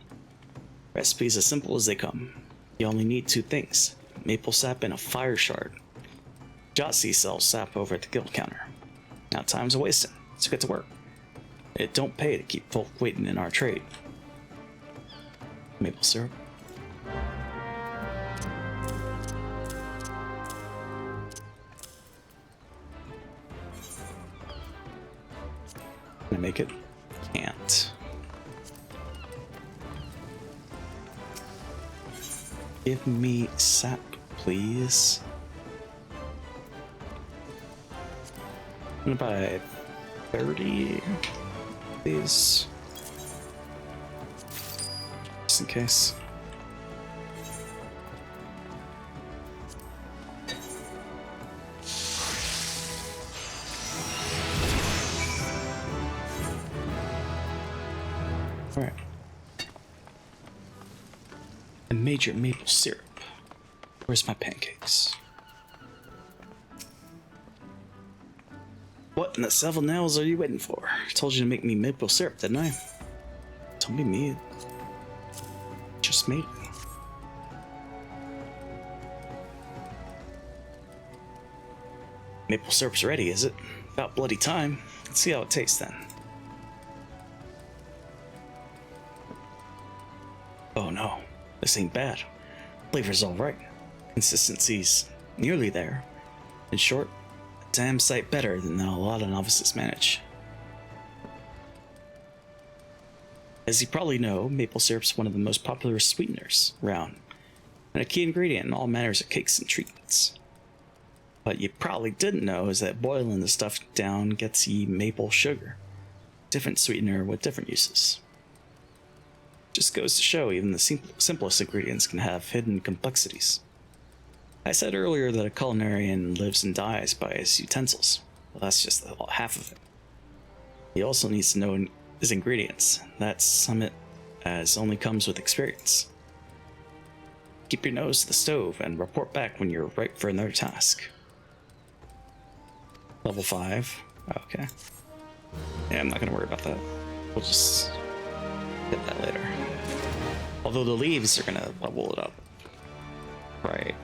Recipes as simple as they come. You only need 2 things: maple sap and a fire shard. Jotzi sells sap over at the guild counter. Now time's wasting, so get to work. It don't pay to keep folk waiting in our trade. Maple syrup. Can I make it? Can't. Give me sap, please. I'm gonna buy 30 of these. Just in case. Alright. I made your maple syrup. Where's my pancakes? What in the seven nails are you waiting for? I told you to make me maple syrup, didn't I? Don't be mean. Just made it. Maple syrup's ready, is it? About bloody time. Let's see how it tastes then. Oh no, this ain't bad. Flavor's alright. Consistency's nearly there. In short, a damn sight better than a lot of novices manage. As you probably know, maple syrup's one of the most popular sweeteners around, and a key ingredient in all manners of cakes and treats. What you probably didn't know is that boiling the stuff down gets ye maple sugar, different sweetener with different uses. Just goes to show even the simplest ingredients can have hidden complexities. I said earlier that a culinarian lives and dies by his utensils. Well, that's just half of it. He also needs to know his ingredients. That's something as only comes with experience. Keep your nose to the stove and report back when you're ripe for another task. Level 5. Okay. Yeah, I'm not gonna worry about that. We'll just get that later. Although the leaves are gonna level it up. Right.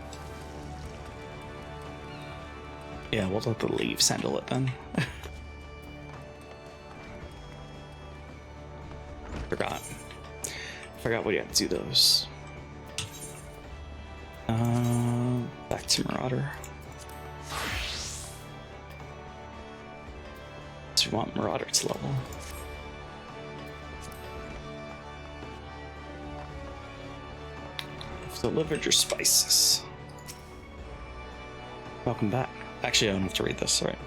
Yeah, we'll let the leaves handle it then. Forgot we had to do those. Back to Marauder. So we want Marauder to level. I've delivered your spices. Welcome back. Actually, I don't have to read this, right?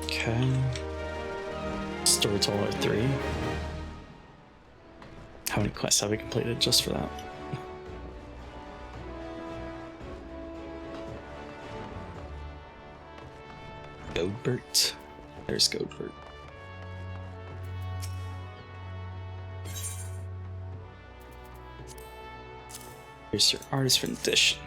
Okay. Storyteller 3. How many quests have we completed just for that? Godbert. There's Godbert. Here's your artist rendition.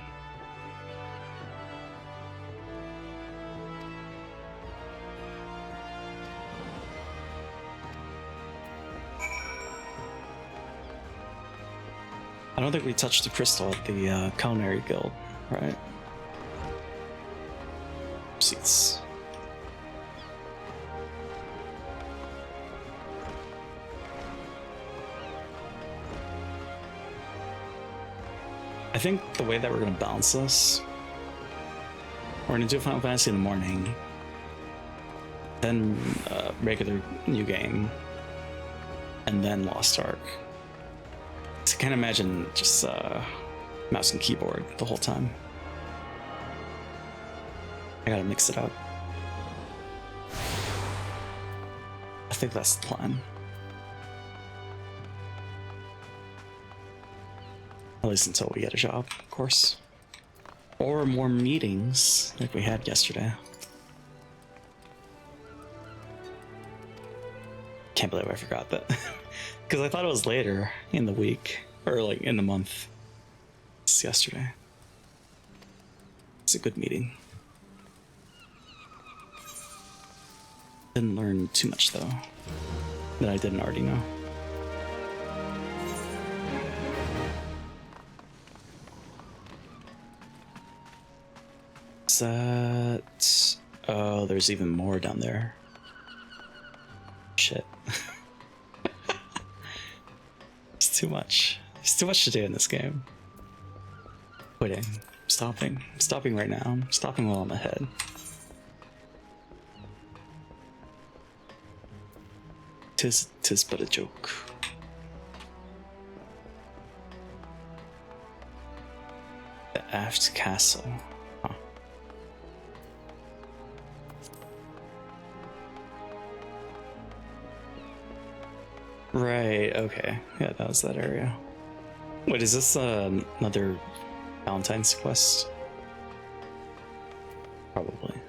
I don't think we touched the crystal at the Culinary Guild, right? Seats. I think the way that we're going to balance this, we're going to do Final Fantasy in the morning, then regular new game, and then Lost Ark. So I can't imagine just mouse and keyboard the whole time. I gotta mix it up. I think that's the plan. At least until we get a job, of course. Or more meetings like we had yesterday. Can't believe I forgot that. Because I thought it was later in the week, or like in the month. It's yesterday. It's a good meeting. Didn't learn too much though, that I didn't already know. Is that... Oh, there's even more down there. Shit. It's too much. There's too much to do in this game. Quitting. Stopping. I'm stopping right now. I'm stopping while I'm ahead. Tis but a joke. The Aft Castle. Huh. Right, okay. Yeah, that was that area. Wait, is this another Valentine's quest? Probably.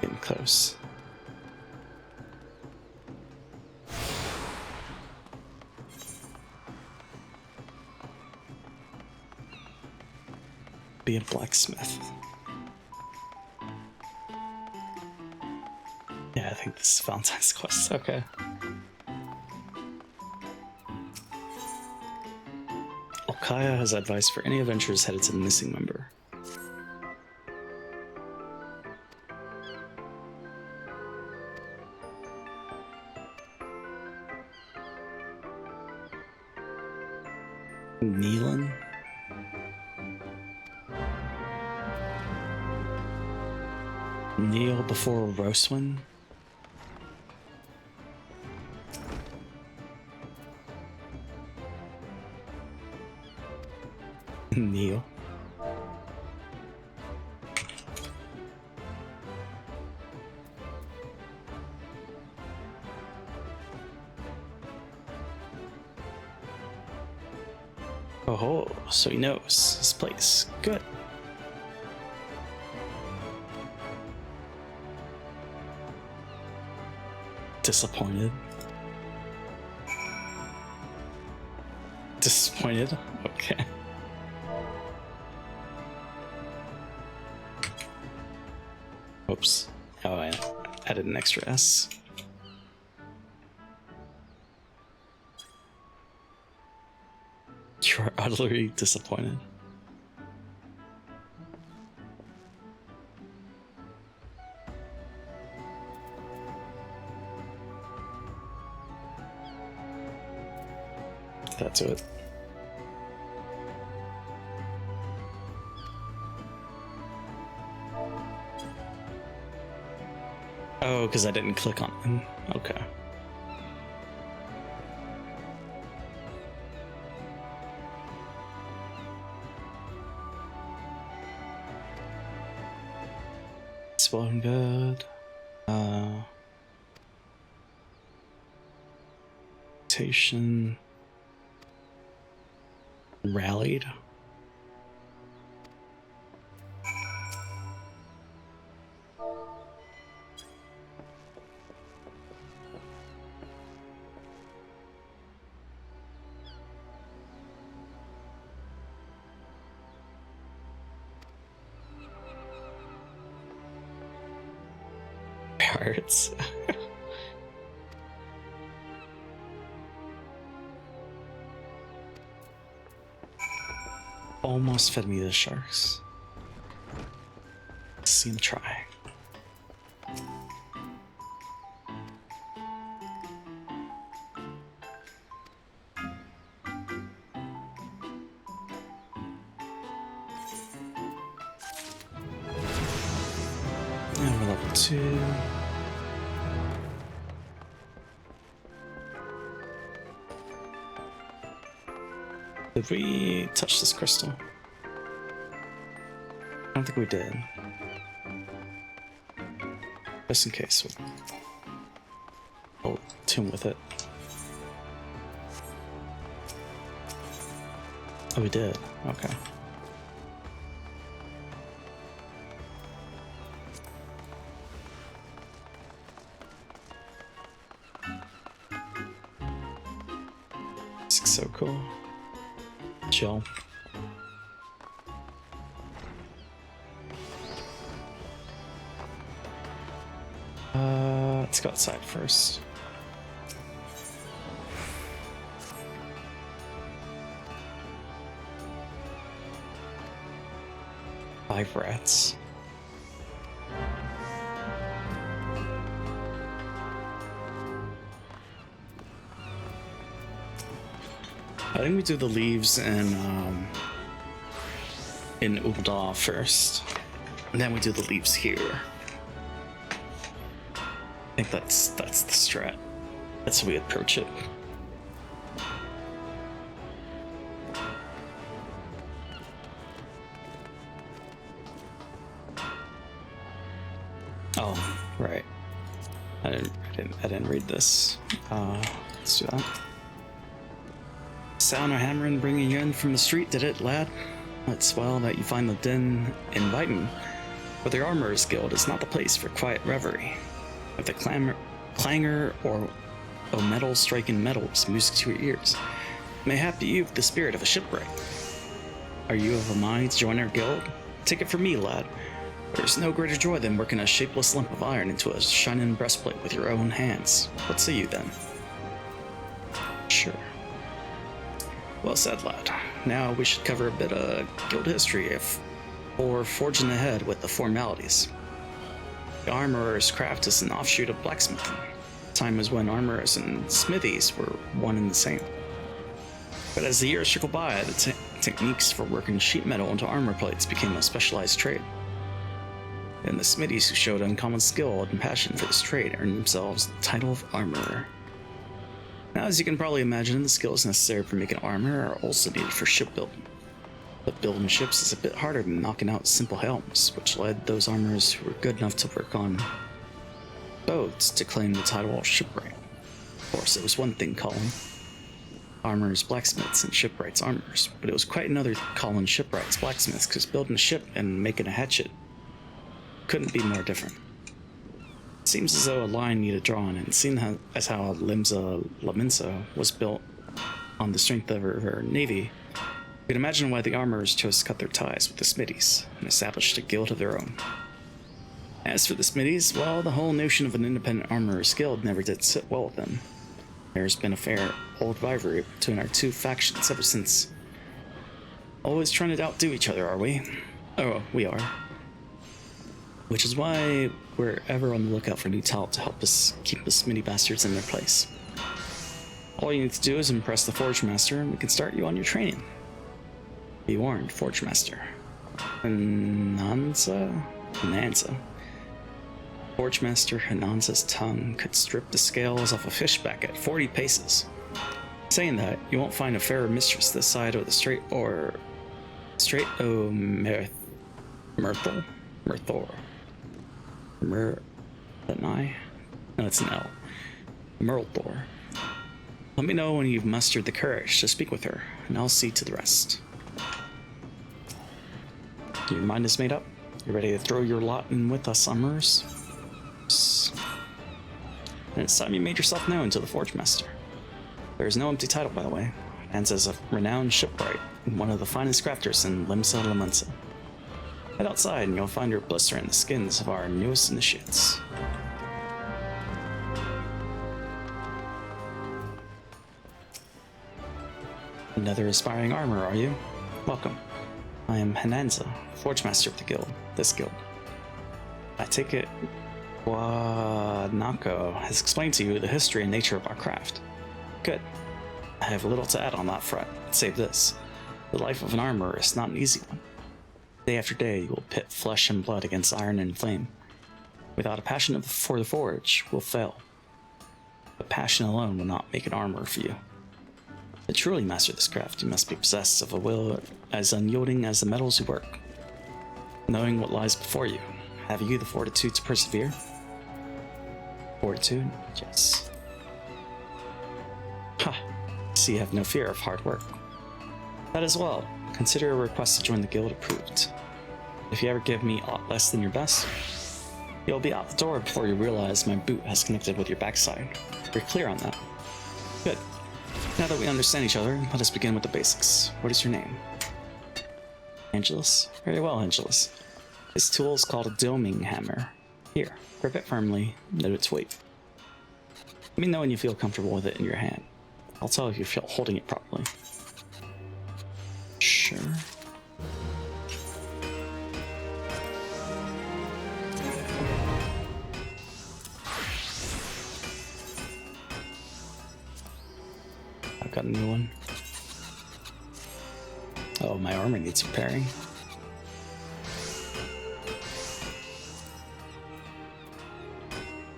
Getting close. Be a blacksmith. Yeah, I think this is Valentine's quest. Okay. Okaya has advice for any adventurers headed to the missing member. Neelan? Kneel before Roswin? Kneel. Oh, so he knows his place. Good. Disappointed. Disappointed? Okay. Oops. Oh, I added an extra S. You're utterly disappointed. That's it. Oh, because I didn't click on him. Okay. It's well and good. Rotation. Rallied. pirates. Almost fed me the sharks. See him try. And we're level 2. Did we touch this crystal? I don't think we did. Just in case. We'll tune with it. Oh, we did. Okay. This is so cool. Chill. Let's go outside first. Five rats. I think we do the leaves in Ubda first, and then we do the leaves here. I think that's the strat. That's how we approach it. Oh, right. I didn't read this. Let's do that. Sound of hammering bringing you in from the street, did it, lad? It's well that you find the den inviting, but the Armorer's Guild is not the place for quiet reverie. With the clangor or of metal striking metals music to your ears, mayhap you've the spirit of a shipwright. Are you of a mind to join our guild? Take it from me, lad. There's no greater joy than working a shapeless lump of iron into a shining breastplate with your own hands. What say you then? Sure. Well said, lad. Now we should cover a bit of guild history or forging ahead with the formalities. The armorer's craft is an offshoot of blacksmithing. Time was when armorers and smithies were one and the same. But as the years trickled by, the techniques for working sheet metal into armor plates became a specialized trade. And the smithies who showed uncommon skill and passion for this trade earned themselves the title of armorer. Now, as you can probably imagine, the skills necessary for making armor are also needed for shipbuilding. But building ships is a bit harder than knocking out simple helms, which led those armorers who were good enough to work on boats to claim the title of shipwright. Of course, it was one thing calling armorers blacksmiths and shipwrights armorers, but it was quite another calling shipwrights blacksmiths, because building a ship and making a hatchet couldn't be more different. It seems as though a line needed drawn, and seeing as how Limsa Laminsa was built on the strength of her navy, you can imagine why the armorers chose to cut their ties with the smithies and established a guild of their own. As for the smithies, well, the whole notion of an independent armorer's guild never did sit well with them. There's been a fair old rivalry between our two factions ever since. Always trying to outdo each other, are we? Oh, we are. Which is why we're ever on the lookout for new talent to help us keep the smithy bastards in their place. All you need to do is impress the Forge Master, and we can start you on your training. Be warned, Forge Master. Nanza? Forge Master Hananza's tongue could strip the scales off a fish back at 40 paces. Saying that, you won't find a fairer mistress this side of the Strait o' Myrthor. No, it's an L. Myrthor. Let me know when you've mustered the courage to speak with her, and I'll see to the rest. Your mind is made up? You ready to throw your lot in with us, armorers? And it's time you made yourself known to the Forge Master. There is no empty title, by the way, and as a renowned shipwright and one of the finest crafters in Limsa Lamunsa. Head outside and you'll find her blistering the skins of our newest initiates. another aspiring armorer, are you? Welcome. I am Hananza, Forge Master of this guild. I take it Wanako has explained to you the history and nature of our craft. Good. I have little to add on that front, save this. The life of an armorer is not an easy one. Day after day, you will pit flesh and blood against iron and flame. Without a passion for the forge, will fail. But passion alone will not make an armorer for you. To truly master this craft, you must be possessed of a will as unyielding as the metals you work. Knowing what lies before you, have you the fortitude to persevere? Fortitude? Yes. Ha! So you have no fear of hard work. That as well. Consider a request to join the guild approved. If you ever give me aught less than your best, you'll be out the door before you realize my boot has connected with your backside. You're clear on that? Good. Now that we understand each other, let us begin with the basics. What is your name? Angelus? Very well, Angelus. This tool is called a doming hammer. Here, grip it firmly, note its weight. Let me know when you feel comfortable with it in your hand. I'll tell if you feel holding it properly. Sure. I've got a new one. Oh, my armor needs repairing.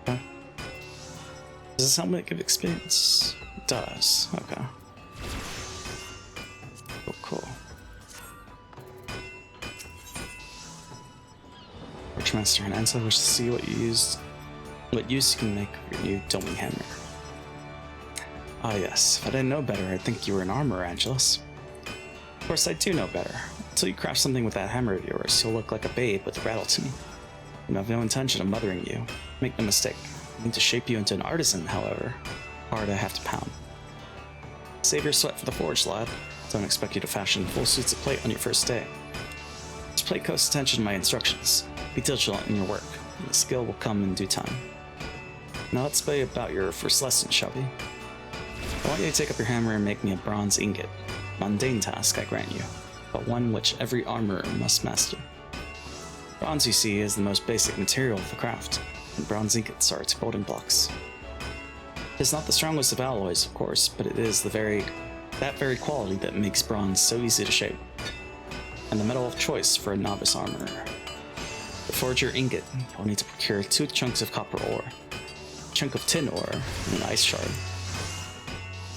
Okay. Does this helmet give experience? It does. Okay. Oh, cool. Forgemaster Hananza wishes to see what use you can make of your new doming hammer. Ah yes, if I didn't know better, I'd think you were an armorer, Angelus. Of course I do know better. Until you craft something with that hammer of yours, you'll look like a babe with a rattle to me. I have no intention of mothering you. Make no mistake. I need to shape you into an artisan, however. Hard I have to pound. Save your sweat for the forge, lad. Don't expect you to fashion full suits of plate on your first day. Just pay close attention to my instructions. Be diligent in your work, and the skill will come in due time. Now let's play about your first lesson, shall we? I want you to take up your hammer and make me a bronze ingot. Mundane task, I grant you, but one which every armorer must master. Bronze, you see, is the most basic material of the craft, and bronze ingots are its building blocks. It is not the strongest of alloys, of course, but it is that very quality that makes bronze so easy to shape, and the metal of choice for a novice armorer. To forge your ingot, you'll need to procure 2 chunks of copper ore, a chunk of tin ore, and an ice shard.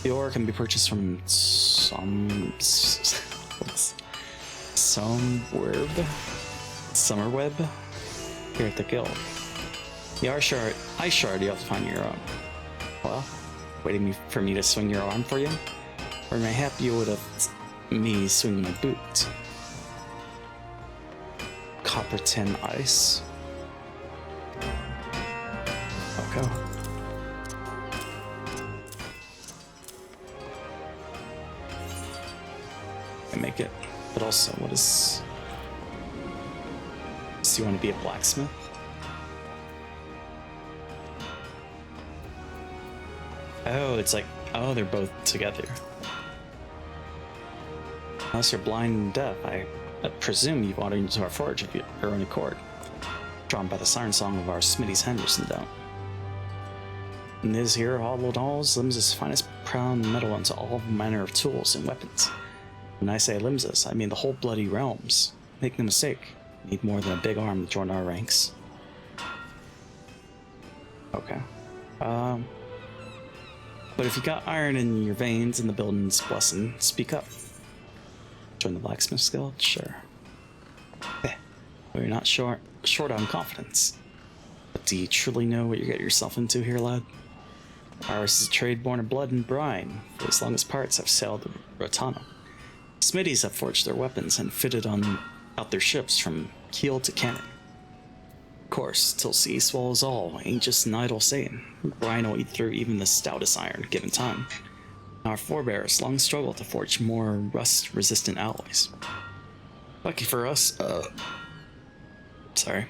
The ore can be purchased from Summerweb here at the guild. The ice shard you have to find your own. Well, waiting for me to swing your arm for you? Or mayhap you would have me swing my boot? Copper tin ice. Okay. I make it, but also, what is? So you want to be a blacksmith? Oh, it's like, oh, they're both together. Unless you're blind and deaf, I presume you've wandered into our forge of your own accord, drawn by the siren song of our Smitty's Henderson down. And this here hollowed halls limbs his finest crown metal into all manner of tools and weapons. When I say limses, I mean the whole bloody realms. Make no mistake, you need more than a big arm to join our ranks. Okay. But if you got iron in your veins and the building's blessing, speak up. Join the blacksmith guild? Sure. Well, you're not short on confidence. But do you truly know what you get yourself into here, lad? Ours is a trade born of blood and brine, for as long as pirates have sailed the Rotano. Smitties have forged their weapons and fitted out their ships from keel to cannon. Of course, till sea swallows all, ain't just an idle saying. Brine will eat through even the stoutest iron, given time. Our forebears long struggled to forge more rust-resistant alloys. Lucky for us, sorry.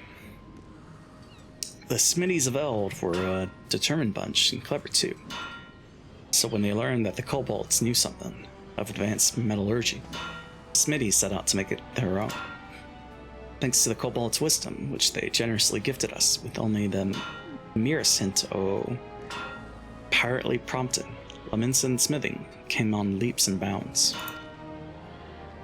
The Smitties of Eld were a determined bunch and clever too. So when they learned that the kobolds knew something, of advanced metallurgy. Smithy set out to make it their own. Thanks to the kobolds' wisdom, which they generously gifted us with only the merest hint pirately prompted, Lemonson smithing came on leaps and bounds.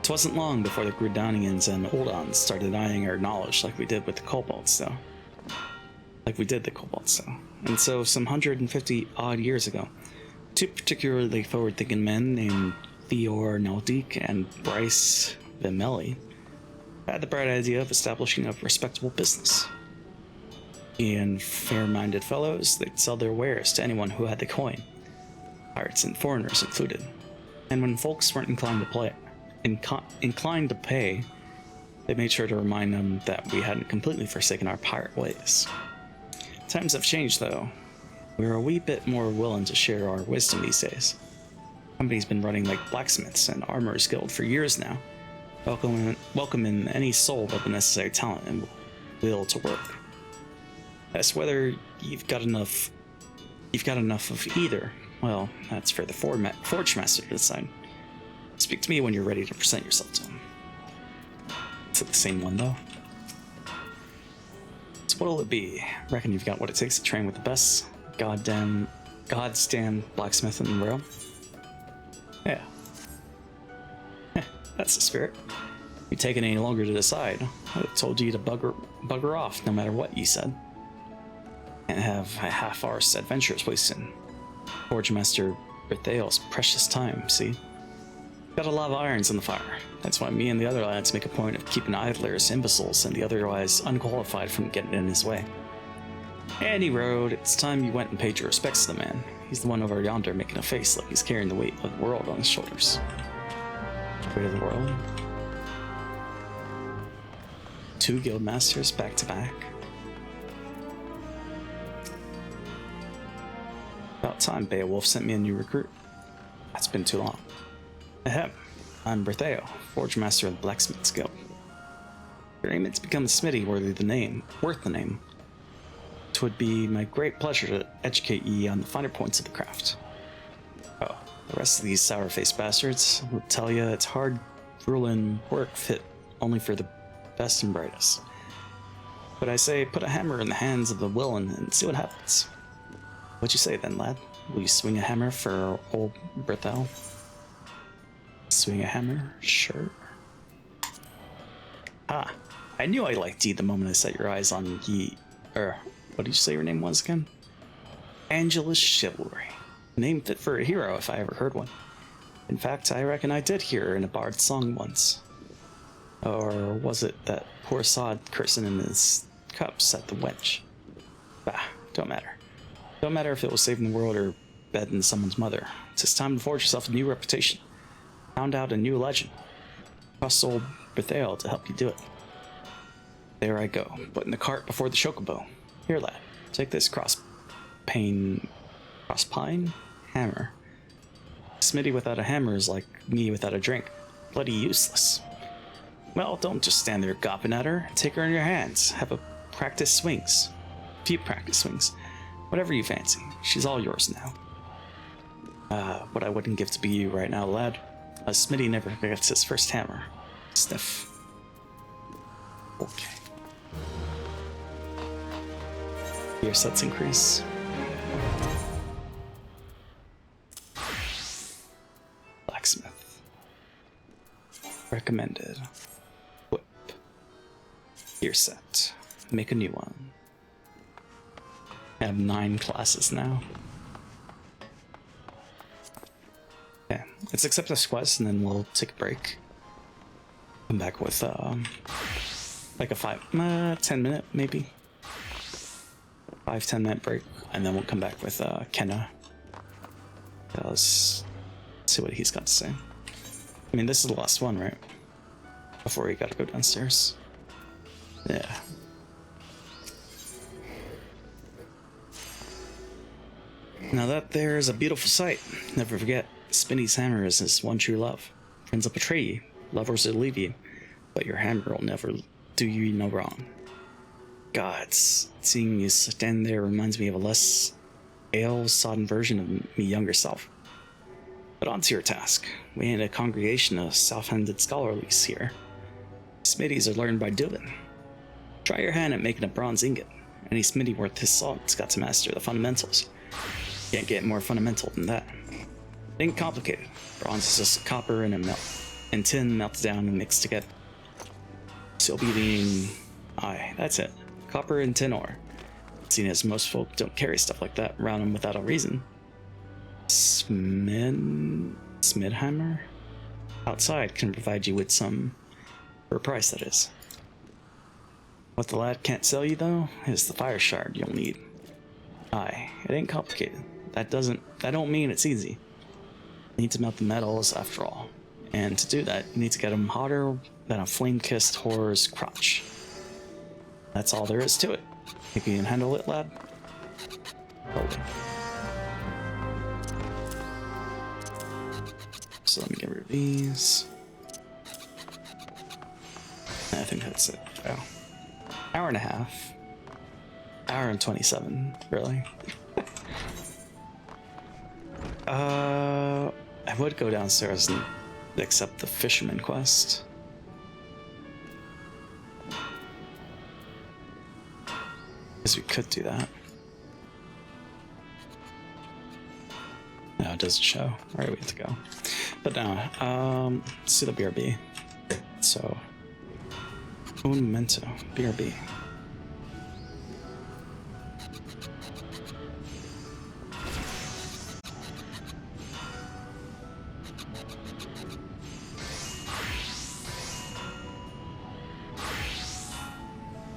It wasn't long before the Gridanians and Oldons started eyeing our knowledge like we did the kobolds, though. And so, some 150 odd years ago, two particularly forward-thinking men named Theor Naldik and Bryce Vimelli had the bright idea of establishing a respectable business. Being fair-minded fellows, they'd sell their wares to anyone who had the coin, pirates and foreigners included. And when folks weren't inclined to pay, they made sure to remind them that we hadn't completely forsaken our pirate ways. Times have changed, though. We're a wee bit more willing to share our wisdom these days. The company's been running like blacksmiths and armorers guild for years now, welcoming any soul with the necessary talent and will to work. As whether you've got enough of either, well, that's for the Forge Master to decide. Speak to me when you're ready to present yourself to him. Is it the same one, though? So what'll it be? Reckon you've got what it takes to train with the best goddamn blacksmith in the world? Yeah. That's the spirit. If you're taking any longer to decide, I would have told you to bugger off no matter what you said. And have a half-arsed adventures wasting Forge Master Berthael's precious time, see? Got a lot of irons in the fire. That's why me and the other lads make a point of keeping idlers, imbeciles, and the otherwise unqualified from getting in his way. Any road, it's time you went and paid your respects to the man. He's the one over yonder making a face like he's carrying the weight of the world on his shoulders. Weight of the world? 2 guild masters back to back. About time Beowulf sent me a new recruit. That's been too long. Ahem, I'm Bertheo, Forge Master of the Blacksmith's Guild. Your aim to become a smithy worth the name. It would be my great pleasure to educate ye on the finer points of the craft. Oh, the rest of these sour-faced bastards will tell you it's hard, grueling work fit only for the best and brightest. But I say, put a hammer in the hands of the willing and see what happens. What'd you say then, lad? Will you swing a hammer for old Berthel? Swing a hammer? Sure. Ah, I knew I liked ye the moment I set your eyes on ye. What did you say your name was again? JPChivalry. Name fit for a hero if I ever heard one. In fact, I reckon I did hear her in a bard's song once. Or was it that poor sod cursing in his cups at the wench? Bah, don't matter. Don't matter if it was saving the world or bedding someone's mother. It's just time to forge yourself a new reputation. Found out a new legend. Trust old Berthael to help you do it. There I go, putting the cart before the chocobo. Here, lad, take this crosspine hammer. Smithy without a hammer is like me without a drink. Bloody useless. Well, don't just stand there gawping at her. Take her in your hands. Have a practice swings. Few practice swings. Whatever you fancy. She's all yours now. What I wouldn't give to be you right now, lad. A Smithy never forgets his first hammer. Sniff. Okay. Your sets increase. Blacksmith. Recommended. Whip. Gear set. Make a new one. I have 9 classes now. Okay, let's accept this quest and then we'll take a break. Come back with like a 10 minute maybe. 5-10 minute break, and then we'll come back with Kenna. Let's see what he's got to say. I mean, this is the last one, right? Before we gotta go downstairs. Yeah. Now that there is a beautiful sight. Never forget, Spinny's hammer is his one true love. Friends will betray you, lovers will leave you, but your hammer will never do you no wrong. Gods, seeing you stand there reminds me of a less ale-sodden version of me younger self. But on to your task. We ain't a congregation of soft-handed scholarlies here. Smithies are learned by doing. Try your hand at making a bronze ingot. Any smithy worth his salt's got to master the fundamentals. Can't get more fundamental than that. It ain't complicated. Bronze is just copper and tin melted down and mixed together. So being... Aye, that's it. Copper and tin ore. Seeing as most folk don't carry stuff like that around them without a reason. Smidheimer? Outside can provide you with some... for a price, that is. What the lad can't sell you, though, is the fire shard you'll need. Aye, it ain't complicated. That don't mean it's easy. You need to melt the metals, after all. And to do that, you need to get them hotter than a flame-kissed whore's crotch. That's all there is to it. Think you can handle it, lad? Totally. So let me get rid of these. I think that's it. Oh. Hour and a half. Hour and 27, really. I would go downstairs and accept the fisherman quest. Guess we could do that. No, it doesn't show. Alright, we have to go. But now, let's do the BRB. So, un momento, BRB.